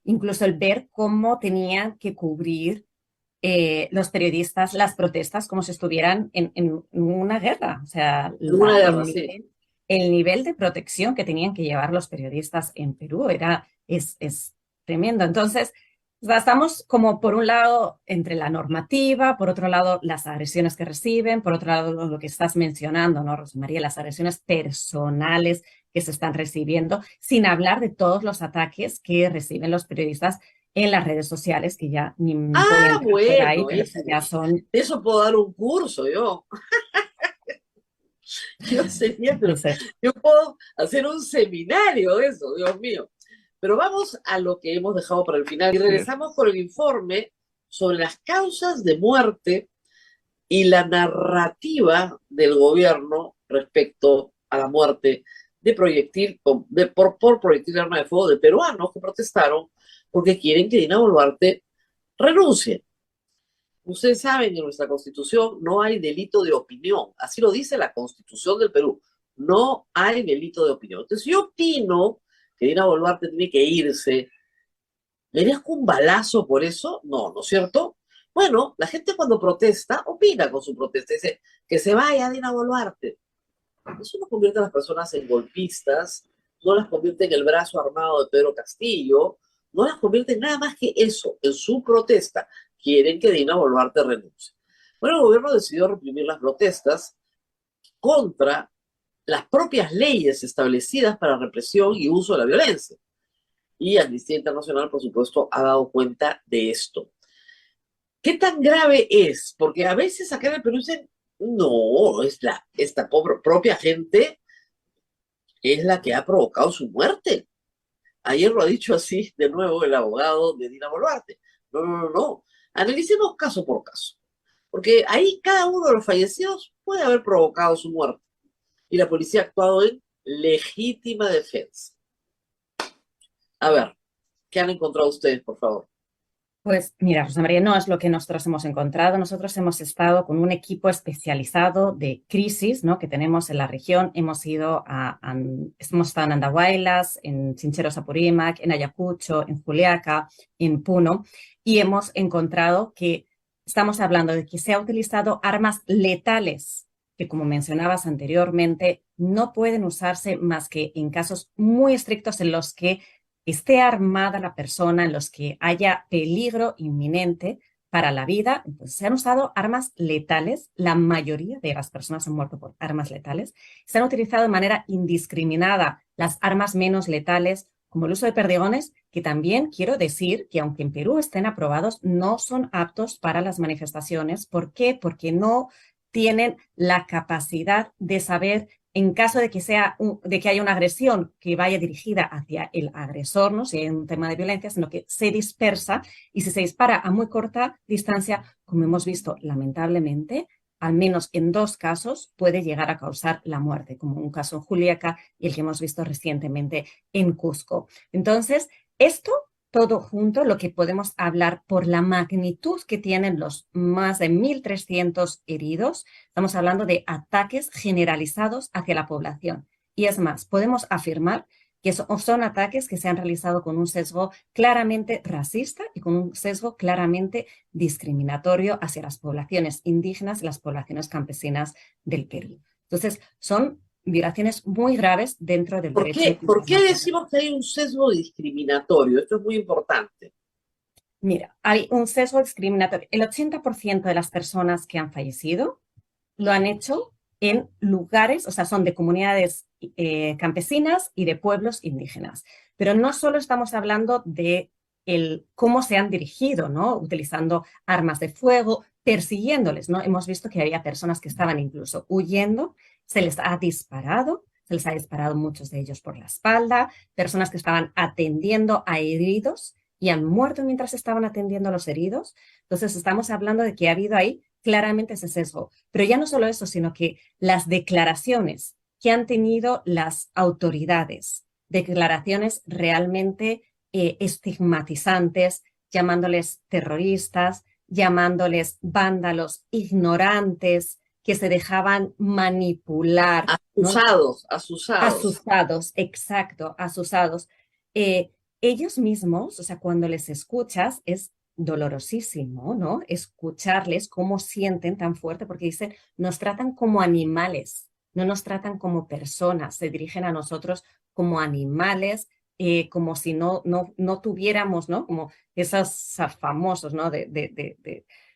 Incluso el ver cómo tenían que cubrir los periodistas las protestas como si estuvieran en una guerra. O sea, En una guerra, sí. el nivel de protección que tenían que llevar los periodistas en Perú es tremendo. Entonces, o sea, estamos como por un lado entre la normativa, por otro lado las agresiones que reciben, por otro lado lo que estás mencionando, ¿no, Rosa María? Las agresiones personales que se están recibiendo, sin hablar de todos los ataques que reciben los periodistas en las redes sociales, que ya ni voy a Ah, entrar por ahí, bueno, pero eso ya son... de eso puedo dar un curso yo. Yo sería, pero yo puedo hacer un seminario de eso, Dios mío. Pero vamos a lo que hemos dejado para el final y regresamos con el informe sobre las causas de muerte y la narrativa del gobierno respecto a la muerte de por proyectil de arma de fuego de peruanos que protestaron porque quieren que Dina Boluarte renuncie. Ustedes saben que en nuestra Constitución no hay delito de opinión. Así lo dice la Constitución del Perú. No hay delito de opinión. Entonces, yo opino que Dina Boluarte tiene que irse. ¿Merezco un balazo por eso? No, ¿no es cierto? Bueno, la gente cuando protesta, opina con su protesta. Dice que se vaya Dina Boluarte. Eso no convierte a las personas en golpistas, no las convierte en el brazo armado de Pedro Castillo, no las convierte en nada más que eso, en su protesta. Quieren que Dina Boluarte renuncie. Bueno, el gobierno decidió reprimir las protestas contra las propias leyes establecidas para represión y uso de la violencia. Y Amnistía Internacional, por supuesto, ha dado cuenta de esto. ¿Qué tan grave es? Porque a veces acá en el Perú dicen, no, esta propia gente es la que ha provocado su muerte. Ayer lo ha dicho así de nuevo el abogado de Dina Boluarte. No, no, no, no. Analicemos caso por caso. Porque ahí cada uno de los fallecidos puede haber provocado su muerte. Y la policía ha actuado en legítima defensa. A ver, ¿qué han encontrado ustedes, por favor? Pues mira, Rosa María, no es lo que nosotros hemos encontrado. Nosotros hemos estado con un equipo especializado de crisis, ¿no?, que tenemos en la región. Hemos estado en Andahuaylas, en Chincheros Apurímac, en Ayacucho, en Juliaca, en Puno, y hemos encontrado que estamos hablando de que se ha utilizado armas letales, que como mencionabas anteriormente, no pueden usarse más que en casos muy estrictos en los que esté armada la persona, en los que haya peligro inminente para la vida. Entonces, se han usado armas letales. La mayoría de las personas han muerto por armas letales. Se han utilizado de manera indiscriminada las armas menos letales, como el uso de perdigones, que también quiero decir que aunque en Perú estén aprobados, no son aptos para las manifestaciones. ¿Por qué? Porque no tienen la capacidad de saber, en caso de que haya una agresión que vaya dirigida hacia el agresor, no si hay un tema de violencia, sino que se dispersa, y si se dispara a muy corta distancia, como hemos visto lamentablemente, al menos en 2 casos puede llegar a causar la muerte, como un caso en Juliaca y el que hemos visto recientemente en Cusco. Entonces, esto todo junto, lo que podemos hablar por la magnitud que tienen los más de 1.300 heridos, estamos hablando de ataques generalizados hacia la población. Y es más, podemos afirmar que son ataques que se han realizado con un sesgo claramente racista y con un sesgo claramente discriminatorio hacia las poblaciones indígenas y las poblaciones campesinas del Perú. Entonces, son violaciones muy graves dentro del derecho. ¿Por qué decimos que hay un sesgo discriminatorio? Esto es muy importante. Mira, hay un sesgo discriminatorio. El 80% de las personas que han fallecido lo han hecho en lugares, o sea, son de comunidades campesinas y de pueblos indígenas. Pero no solo estamos hablando de cómo se han dirigido, ¿no? Utilizando armas de fuego, persiguiéndoles, ¿no? Hemos visto que había personas que estaban incluso huyendo, se les ha disparado muchos de ellos por la espalda, personas que estaban atendiendo a heridos y han muerto mientras estaban atendiendo a los heridos. Entonces estamos hablando de que ha habido ahí claramente ese sesgo. Pero ya no solo eso, sino que las declaraciones que han tenido las autoridades, declaraciones realmente estigmatizantes, llamándoles terroristas, llamándoles vándalos, ignorantes, que se dejaban manipular. Asusados, ¿no? asusados. Asusados, exacto, asusados. Ellos mismos, o sea, cuando les escuchas, es dolorosísimo, ¿no? Escucharles cómo sienten tan fuerte, porque dicen, nos tratan como animales, no nos tratan como personas, se dirigen a nosotros como animales, como si no tuviéramos, ¿no? Como esos famosos, ¿no?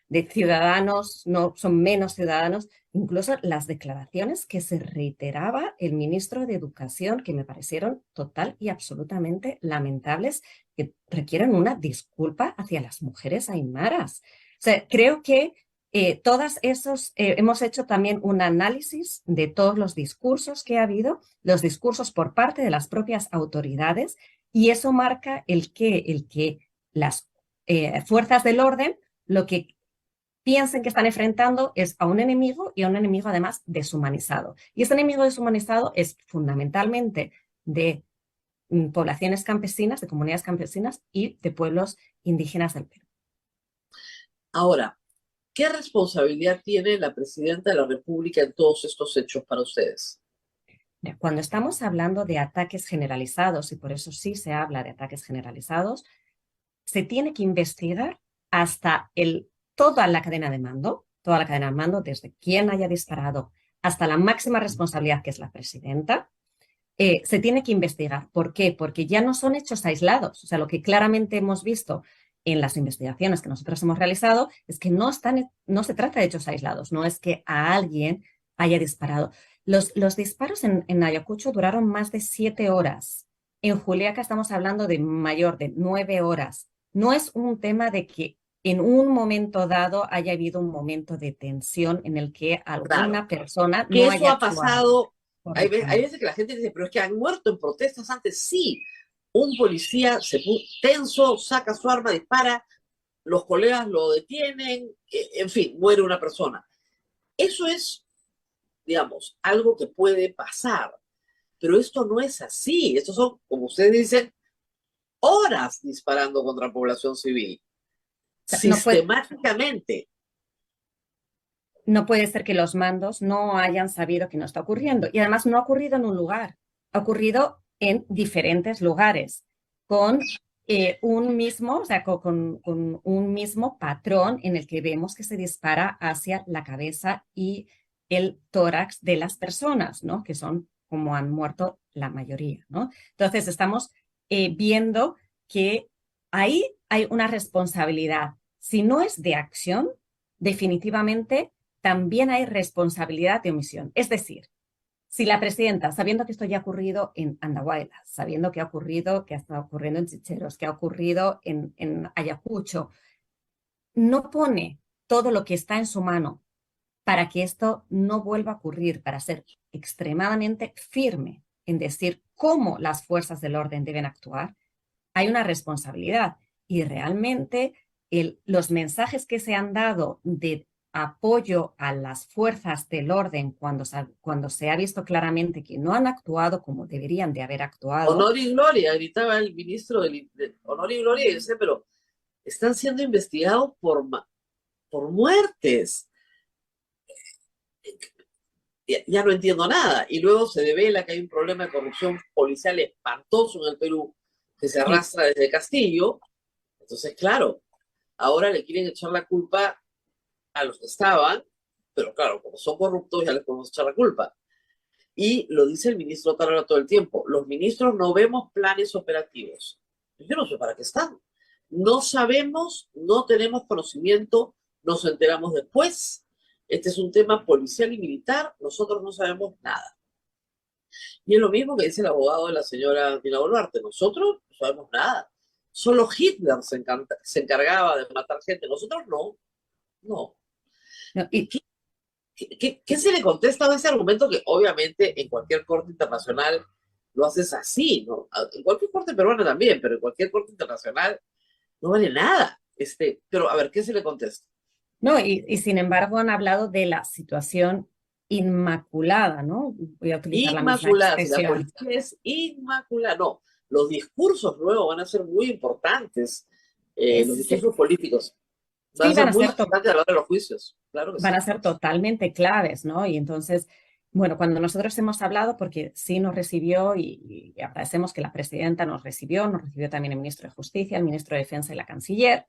De ciudadanos, no son menos ciudadanos, incluso las declaraciones que se reiteraba el ministro de Educación, que me parecieron total y absolutamente lamentables, que requieren una disculpa hacia las mujeres aymaras. O sea, creo que todas esos, hemos hecho también un análisis de todos los discursos que ha habido, los discursos por parte de las propias autoridades, y eso marca el que las fuerzas del orden, lo que piensen que están enfrentando es a un enemigo, y a un enemigo además deshumanizado. Y este enemigo deshumanizado es fundamentalmente de poblaciones campesinas, de comunidades campesinas y de pueblos indígenas del Perú. Ahora, ¿qué responsabilidad tiene la presidenta de la República en todos estos hechos para ustedes? Cuando estamos hablando de ataques generalizados, y por eso sí se habla de ataques generalizados, se tiene que investigar hasta toda la cadena de mando, desde quien haya disparado hasta la máxima responsabilidad, que es la presidenta. Se tiene que investigar. ¿Por qué? Porque ya no son hechos aislados. O sea, lo que claramente hemos visto en las investigaciones que nosotros hemos realizado es que no se trata de hechos aislados, no es que a alguien haya disparado. Los disparos en Ayacucho duraron más de 7 horas. En Juliaca estamos hablando de mayor de 9 horas. No es un tema de que en un momento dado haya habido un momento de tensión en el que alguna persona que no eso haya ha pasado. Hay Correctamente. veces que la gente dice, pero es que han muerto en protestas antes. Sí, un policía se puso tenso, saca su arma, dispara, los colegas lo detienen, en fin, muere una persona. Eso es, digamos, algo que puede pasar, pero esto no es así. Estos son, como ustedes dicen, horas disparando contra población civil, sistemáticamente. No puede ser que los mandos no hayan sabido que no está ocurriendo. Y además no ha ocurrido en un lugar, ha ocurrido en diferentes lugares, con o sea, con un mismo patrón en el que vemos que se dispara hacia la cabeza y el tórax de las personas, ¿no? Que son como han muerto la mayoría, ¿no? Entonces estamos viendo que ahí hay una responsabilidad. Si no es de acción, definitivamente también hay responsabilidad de omisión. Es decir, si la presidenta, sabiendo que esto ya ha ocurrido en Andahuaylas, sabiendo que ha ocurrido, que ha estado ocurriendo en Chicheros, que ha ocurrido en Ayacucho, no pone todo lo que está en su mano para que esto no vuelva a ocurrir, para ser extremadamente firme en decir cómo las fuerzas del orden deben actuar, hay una responsabilidad. Y realmente los mensajes que se han dado de apoyo a las fuerzas del orden cuando se ha visto claramente que no han actuado como deberían de haber actuado. Honor y gloria, gritaba el ministro Honor y gloria, yo sé, pero están siendo investigados por muertes. Ya no entiendo nada. Y luego se devela que hay un problema de corrupción policial espantoso en el Perú que se arrastra desde Castillo. Entonces, claro, ahora le quieren echar la culpa a los que estaban, pero claro, como son corruptos ya les podemos echar la culpa. Y lo dice el ministro Tarrera todo el tiempo, los ministros no vemos planes operativos. Yo no sé para qué están. No sabemos, no tenemos conocimiento, nos enteramos después. Este es un tema policial y militar, nosotros no sabemos nada. Y es lo mismo que dice el abogado de la señora Dina Boluarte, nosotros no sabemos nada. Solo Hitler se encargaba de matar gente, nosotros no. No. ¿Y qué se le contesta a ese argumento que obviamente en cualquier corte internacional lo haces así, ¿no? En cualquier corte peruana también, pero en cualquier corte internacional no vale nada. Pero a ver, ¿qué se le contesta? No, y sin embargo han hablado de la situación inmaculada, ¿no? Voy a utilizar inmaculada, la misma la policía es inmaculada. No, los discursos luego van a ser muy importantes, los discursos políticos. Van a ser muy importantes a la hora de los juicios, claro que sí. Van a ser totalmente claves, ¿no? Y entonces, bueno, cuando nosotros hemos hablado, porque sí nos recibió y agradecemos que la presidenta nos recibió también el ministro de Justicia, el ministro de Defensa y la canciller,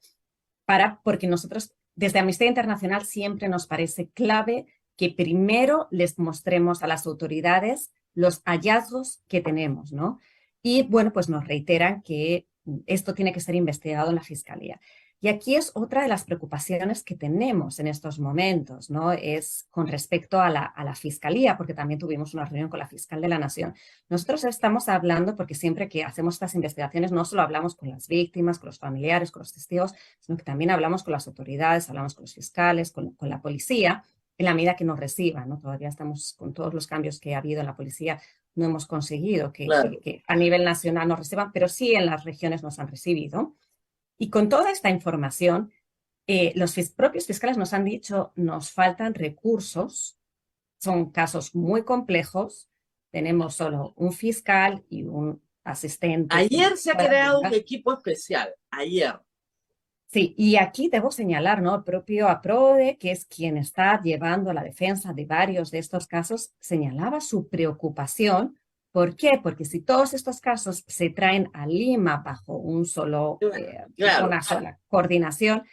porque nosotros desde Amnistía Internacional siempre nos parece clave que primero les mostremos a las autoridades los hallazgos que tenemos, ¿no? Y bueno, pues nos reiteran que esto tiene que ser investigado en la Fiscalía. Y aquí es otra de las preocupaciones que tenemos en estos momentos, ¿no? Es con respecto a la Fiscalía, porque también tuvimos una reunión con la Fiscal de la Nación. Nosotros estamos hablando, porque siempre que hacemos estas investigaciones no solo hablamos con las víctimas, con los familiares, con los testigos, sino que también hablamos con las autoridades, hablamos con los fiscales, con la policía, en la medida que nos reciban, ¿no? Todavía estamos con todos los cambios que ha habido en la policía, no hemos conseguido que a nivel nacional nos reciban, pero sí en las regiones nos han recibido. Y con toda esta información, los propios fiscales nos han dicho, nos faltan recursos, son casos muy complejos, tenemos solo un fiscal y un asistente. Ayer se ha creado un equipo especial, ayer. Sí, y aquí debo señalar, ¿no? El propio APRODE, que es quien está llevando la defensa de varios de estos casos, señalaba su preocupación. ¿Por qué? Porque si todos estos casos se traen a Lima bajo una sola coordinación,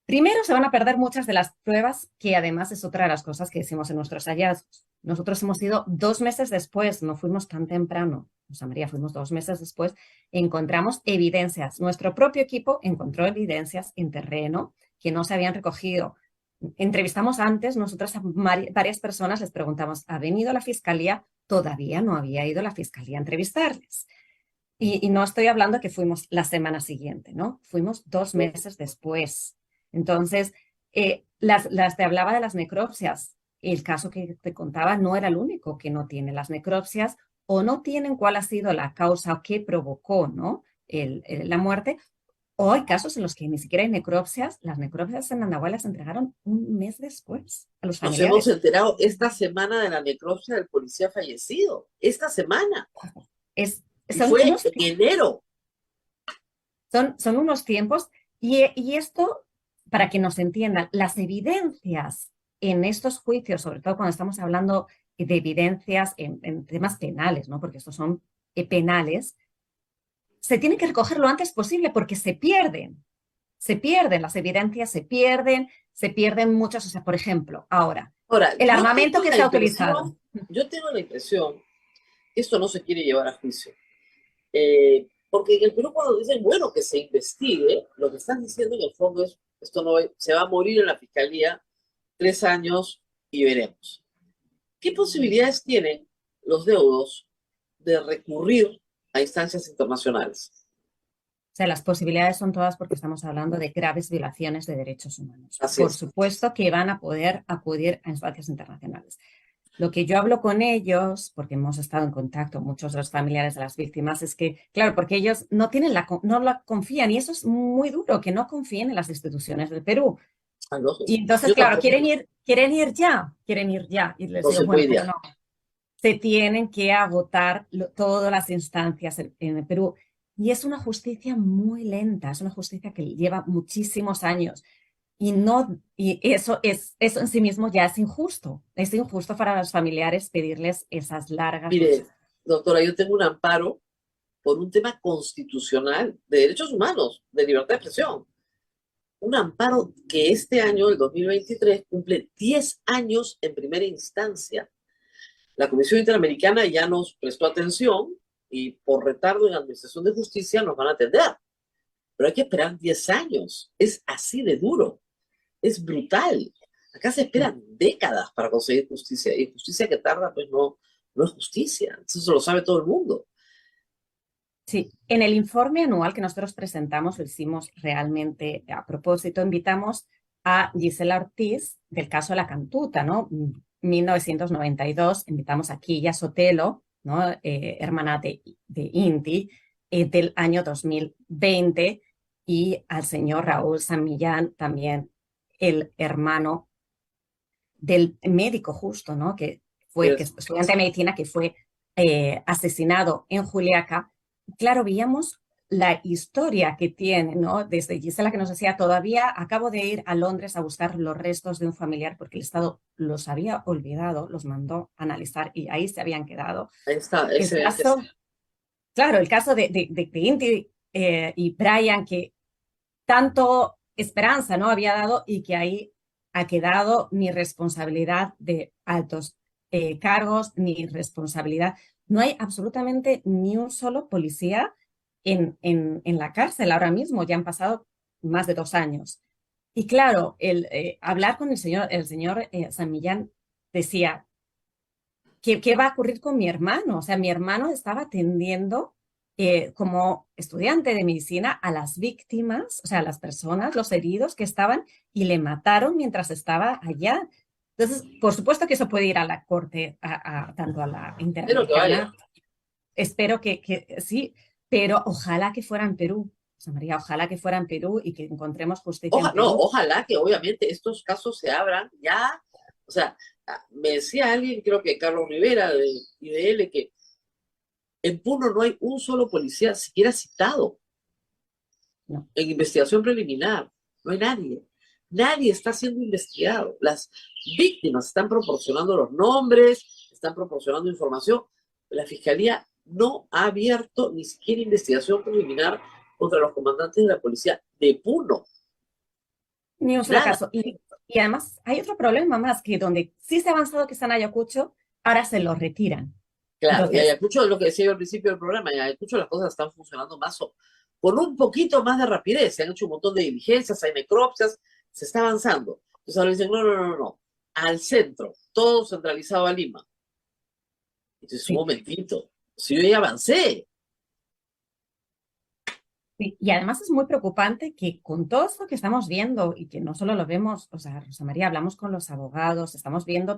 primero se van a perder muchas de las pruebas, que además es otra de las cosas que decimos en nuestros hallazgos. Nosotros hemos ido 2 meses después, no fuimos tan temprano. Rosa María, fuimos 2 meses después, encontramos evidencias. Nuestro propio equipo encontró evidencias en terreno que no se habían recogido. Entrevistamos antes, nosotros a varias personas les preguntamos, ¿ha venido la fiscalía? Todavía no había ido la fiscalía a entrevistarles. Y no estoy hablando que fuimos la semana siguiente, ¿no? Fuimos 2 meses después. Entonces, te hablaba de las necropsias. El caso que te contaba no era el único que no tiene las necropsias o no tienen cuál ha sido la causa que provocó, ¿no? La muerte. O hay casos en los que ni siquiera hay necropsias. Las necropsias en Andahuaylas se entregaron 1 mes después a los familiares. Nos hemos enterado esta semana de la necropsia del policía fallecido. Esta semana. Fue en enero. Son unos tiempos. Y esto, para que nos entiendan, las evidencias en estos juicios, sobre todo cuando estamos hablando de evidencias en temas penales, ¿no? Porque estos son penales, se tienen que recoger lo antes posible porque se pierden las evidencias, se pierden muchos, o sea, por ejemplo, ahora, Ahora, el armamento que se ha impresión, utilizado. yo tengo la impresión que esto no se quiere llevar a juicio. Porque en el Perú cuando dicen, bueno, que se investigue, lo que están diciendo en el fondo es, esto no se va a morir en la fiscalía 3 años y veremos. ¿Qué posibilidades tienen los deudos de recurrir a instancias internacionales? O sea, las posibilidades son todas porque estamos hablando de graves violaciones de derechos humanos. Así Por es. supuesto que van a poder acudir a instancias internacionales. Lo que yo hablo con ellos, porque hemos estado en contacto, muchos de los familiares de las víctimas, es que, claro, porque ellos no la confían, y eso es muy duro, que no confíen en las instituciones del Perú. Ah, no, Y entonces, yo claro, tampoco. quieren ir ya. Y les No digo, se bueno, puede pues ya. no, se tienen que agotar todas las instancias en el Perú. Y es una justicia muy lenta, es una justicia que lleva muchísimos años. Y eso en sí mismo ya es injusto. Es injusto para los familiares pedirles esas largas Mire, luchas. doctora, yo tengo un amparo por un tema constitucional de derechos humanos, de libertad de expresión. Un amparo que este año, el 2023, cumple 10 años en primera instancia. La Comisión Interamericana ya nos prestó atención y por retardo en la Administración de Justicia nos van a atender. Pero hay que esperar 10 años. Es así de duro. Es brutal. Acá se esperan décadas para conseguir justicia. Y justicia que tarda, pues no es justicia. Eso lo sabe todo el mundo. Sí, en el informe anual que nosotros presentamos, lo hicimos realmente a propósito, invitamos a Gisela Ortiz del caso La Cantuta, ¿no? 1992, invitamos a Quilla Sotelo, ¿no? Hermana de Inti, del año 2020, y al señor Raúl San Millán, también el hermano del médico justo, ¿no? Que es estudiante de medicina, que fue asesinado en Juliaca. Claro, veíamos la historia que tiene, ¿no? Desde Gisela, que nos decía, todavía acabo de ir a Londres a buscar los restos de un familiar porque el Estado los había olvidado, los mandó a analizar y ahí se habían quedado. Ahí está. El caso, claro, el caso de Inti y Brian, que tanto esperanza, ¿no? Había dado y que ahí ha quedado ni responsabilidad de altos cargos, ni responsabilidad. No hay absolutamente ni un solo policía en la cárcel ahora mismo, ya han pasado más de 2 años. Y claro, hablar con el señor San Millán decía, ¿qué va a ocurrir con mi hermano? O sea, mi hermano estaba atendiendo como estudiante de medicina a las víctimas, o sea, a las personas, los heridos que estaban y le mataron mientras estaba allá. Entonces, por supuesto que eso puede ir a la corte, tanto a la Espero que vaya. interamericana. Espero que sí, pero ojalá que fuera en Perú. O sea, María, ojalá que fuera en Perú y que encontremos justicia en Perú. Ojalá que obviamente estos casos se abran ya. O sea, me decía alguien, creo que Carlos Rivera de IDL, que en Puno no hay un solo policía siquiera citado No. en investigación preliminar. No hay nadie. Nadie está siendo investigado. Las víctimas están proporcionando los nombres, están proporcionando información. La Fiscalía no ha abierto ni siquiera investigación preliminar contra los comandantes de la policía de Puno. Ni un solo Nada. caso. Y además hay otro problema más, que donde sí se ha avanzado que está en Ayacucho, ahora se lo retiran. Claro, y Entonces, Ayacucho es lo que decía yo al principio del programa, en Ayacucho las cosas están funcionando más con un poquito más de rapidez, se han hecho un montón de diligencias, hay necropsias, se está avanzando. Entonces ahora dicen, no, al centro, todo centralizado a Lima. Entonces, un sí. momentito, si yo ya avancé. Sí, y además es muy preocupante que con todo esto que estamos viendo y que no solo lo vemos, o sea, Rosa María, hablamos con los abogados, estamos viendo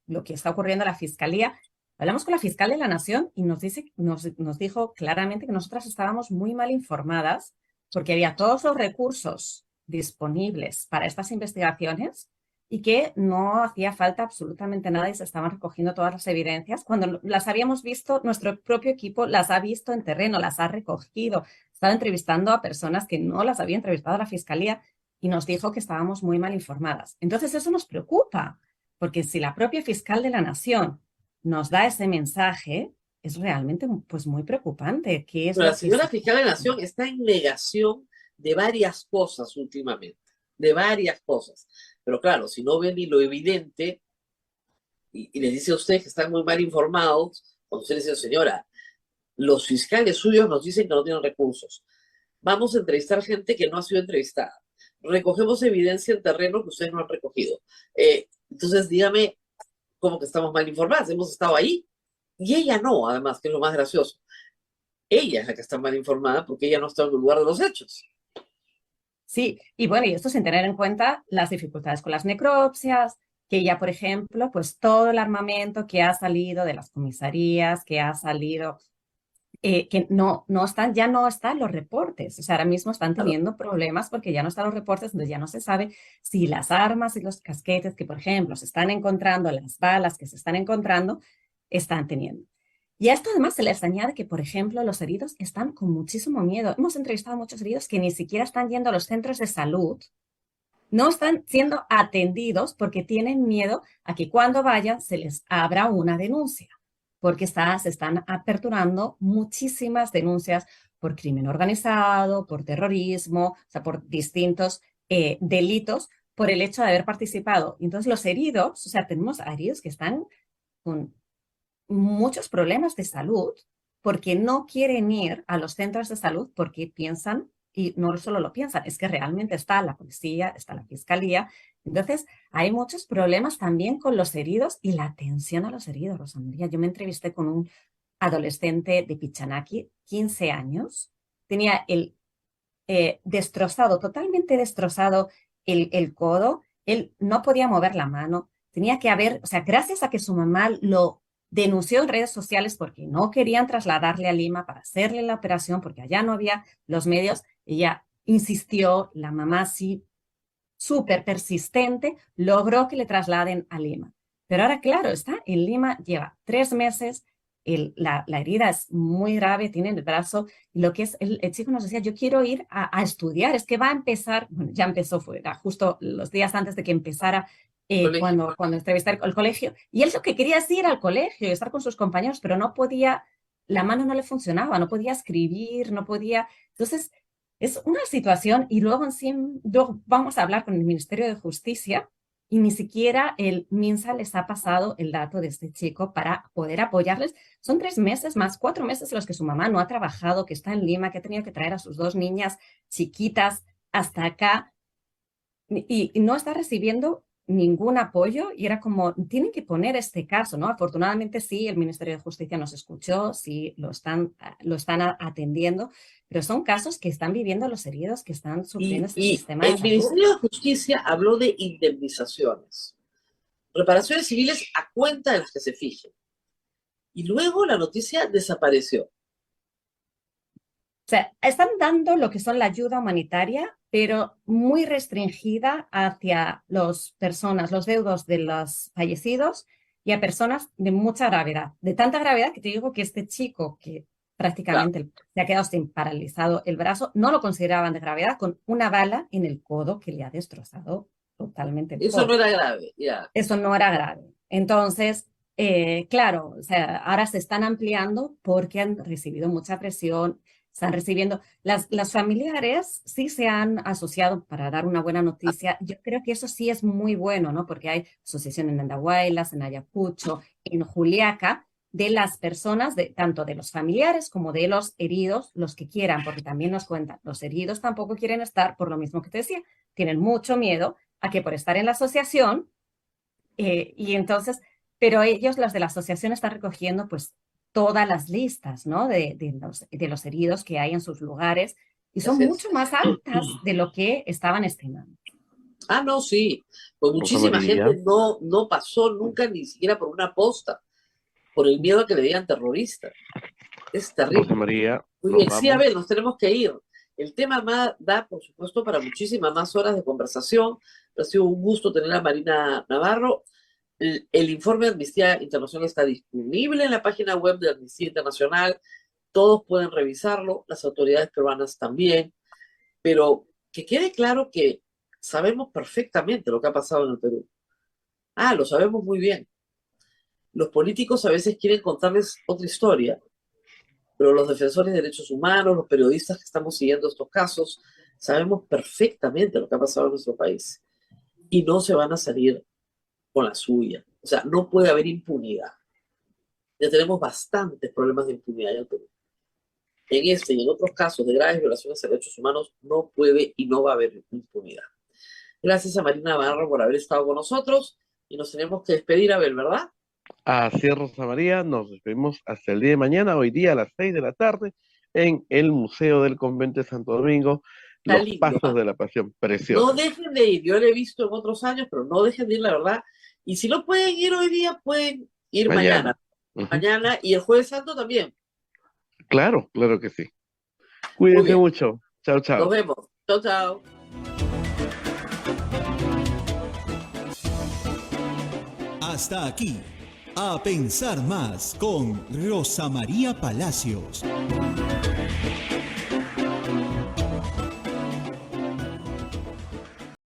lo que está ocurriendo en la Fiscalía, hablamos con la fiscal de la Nación y nos dijo claramente que nosotras estábamos muy mal informadas porque había todos los recursos disponibles para estas investigaciones y que no hacía falta absolutamente nada y se estaban recogiendo todas las evidencias. Cuando las habíamos visto, nuestro propio equipo las ha visto en terreno, las ha recogido. Estaba entrevistando a personas que no las había entrevistado la Fiscalía y nos dijo que estábamos muy mal informadas. Entonces eso nos preocupa, porque si la propia fiscal de la Nación nos da ese mensaje, es realmente pues muy preocupante. ¿Qué es Pero la lo que señora se... fiscal de la Nación está en negación de varias cosas últimamente, de varias cosas. Pero claro, si no ven ni lo evidente y les dice a ustedes que están muy mal informados, cuando usted le dice, señora, los fiscales suyos nos dicen que no tienen recursos. Vamos a entrevistar gente que no ha sido entrevistada. Recogemos evidencia en terreno que ustedes no han recogido. Entonces, dígame cómo que estamos mal informadas. Hemos estado ahí. Y ella no, además, que es lo más gracioso. Ella es la que está mal informada porque ella no está en el lugar de los hechos. Sí, y bueno, y esto sin tener en cuenta las dificultades con las necropsias, que ya, por ejemplo, pues todo el armamento que ha salido de las comisarías, que ha salido, que no están, ya no están los reportes. O sea, ahora mismo están teniendo problemas porque ya no están los reportes, entonces ya no se sabe si las armas y los casquetes que, por ejemplo, se están encontrando, las balas que se están encontrando, están teniendo. Y a esto además se les añade que, por ejemplo, los heridos están con muchísimo miedo. Hemos entrevistado a muchos heridos que ni siquiera están yendo a los centros de salud, no están siendo atendidos porque tienen miedo a que cuando vayan se les abra una denuncia, porque se están aperturando muchísimas denuncias por crimen organizado, por terrorismo, o sea, por distintos delitos, por el hecho de haber participado. Entonces, los heridos, o sea, tenemos heridos que están con muchos problemas de salud porque no quieren ir a los centros de salud porque piensan, y no solo lo piensan, es que realmente está la policía, está la fiscalía. Entonces, hay muchos problemas también con los heridos y la atención a los heridos, Rosa María. Yo me entrevisté con un adolescente de Pichanaki, 15 años, tenía el destrozado, totalmente destrozado el codo, él no podía mover la mano, tenía que haber, o sea, gracias a que su mamá lo denunció en redes sociales porque no querían trasladarle a Lima para hacerle la operación, porque allá no había los medios, ella insistió, la mamá sí, súper persistente, logró que le trasladen a Lima. Pero ahora, claro, está en Lima, lleva 3 meses, la herida es muy grave, tiene el brazo, y lo que es, el chico nos decía, yo quiero ir a estudiar, es que va a empezar, bueno, ya empezó, era justo los días antes de que empezara cuando entrevisté el colegio, y él lo que quería es ir al colegio y estar con sus compañeros, pero no podía, la mano no le funcionaba, no podía escribir, no podía, entonces es una situación, y luego luego vamos a hablar con el Ministerio de Justicia, y ni siquiera el MINSA les ha pasado el dato de este chico para poder apoyarles. Son 3 meses más, 4 meses en los que su mamá no ha trabajado, que está en Lima, que ha tenido que traer a sus 2 niñas chiquitas hasta acá y no está recibiendo ningún apoyo, y era como, tienen que poner este caso, ¿no? Afortunadamente sí, el Ministerio de Justicia nos escuchó, sí, lo están atendiendo, pero son casos que están viviendo los heridos, que están sufriendo este Y sistema de el salud. Ministerio de Justicia habló de indemnizaciones, reparaciones civiles a cuenta de las que se fijen. Y luego la noticia desapareció. O sea, están dando lo que son la ayuda humanitaria, pero muy restringida hacia las personas, los deudos de los fallecidos y a personas de mucha gravedad. De tanta gravedad que te digo que este chico que Claro, prácticamente se ha quedado sin paralizado el brazo, no lo consideraban de gravedad con una bala en el codo que le ha destrozado totalmente el eso no codo. era grave, ya. Eso no era grave. Entonces, claro, o sea, ahora se están ampliando porque han recibido mucha presión, están recibiendo, las familiares sí se han asociado para dar una buena noticia. Yo creo que eso sí es muy bueno, ¿no? Porque hay asociación en Andahuaylas, en Ayacucho, en Juliaca, de las personas, tanto de los familiares como de los heridos, los que quieran, porque también nos cuentan, los heridos tampoco quieren estar por lo mismo que te decía, tienen mucho miedo a que por estar en la asociación y entonces, pero ellos, los de la asociación, están recogiendo pues todas las listas, ¿no? De los heridos que hay en sus lugares y son Así es. mucho más altas de lo que estaban estimando. Ah, no, sí. Pues Rosa muchísima María, gente no pasó nunca ni siquiera por una posta, por el miedo a que le digan terrorista. Es Rosa terrible. María, Muy nos bien, sí, a vamos. ver, nos tenemos que ir. El tema da, por supuesto, para muchísimas más horas de conversación. Ha sido un gusto tener a Marina Navarro. El informe de Amnistía Internacional está disponible en la página web de Amnistía Internacional. Todos pueden revisarlo, las autoridades peruanas también. Pero que quede claro que sabemos perfectamente lo que ha pasado en el Perú. Ah, lo sabemos muy bien. los políticos a veces quieren contarles otra historia, pero los defensores de derechos humanos, los periodistas que estamos siguiendo estos casos, sabemos perfectamente lo que ha pasado en nuestro país y no se van a salir con la suya. O sea, no puede haber impunidad. Ya tenemos bastantes problemas de impunidad en el Perú. En este y en otros casos de graves violaciones a derechos humanos no puede y no va a haber impunidad. Gracias a Marina Navarro por haber estado con nosotros y nos tenemos que despedir, Abel, ¿verdad? Así es, Rosa María, nos despedimos hasta el día de mañana, hoy día a las 6 de la tarde, en el Museo del Convento de Santo Domingo, Está Los lindo, Pasos ¿ah? de la Pasión, No precioso. dejen de ir, yo lo he visto en otros años, pero no dejen de ir, la verdad. Y si no pueden ir hoy día, pueden ir Mañana. mañana. Ujú. Mañana y el Jueves Santo también. Claro, claro que sí. Muy Cuídense bien, mucho. Chao, nos chao. vemos. Chao, chao. Hasta aquí, A Pensar Más con Rosa María Palacios.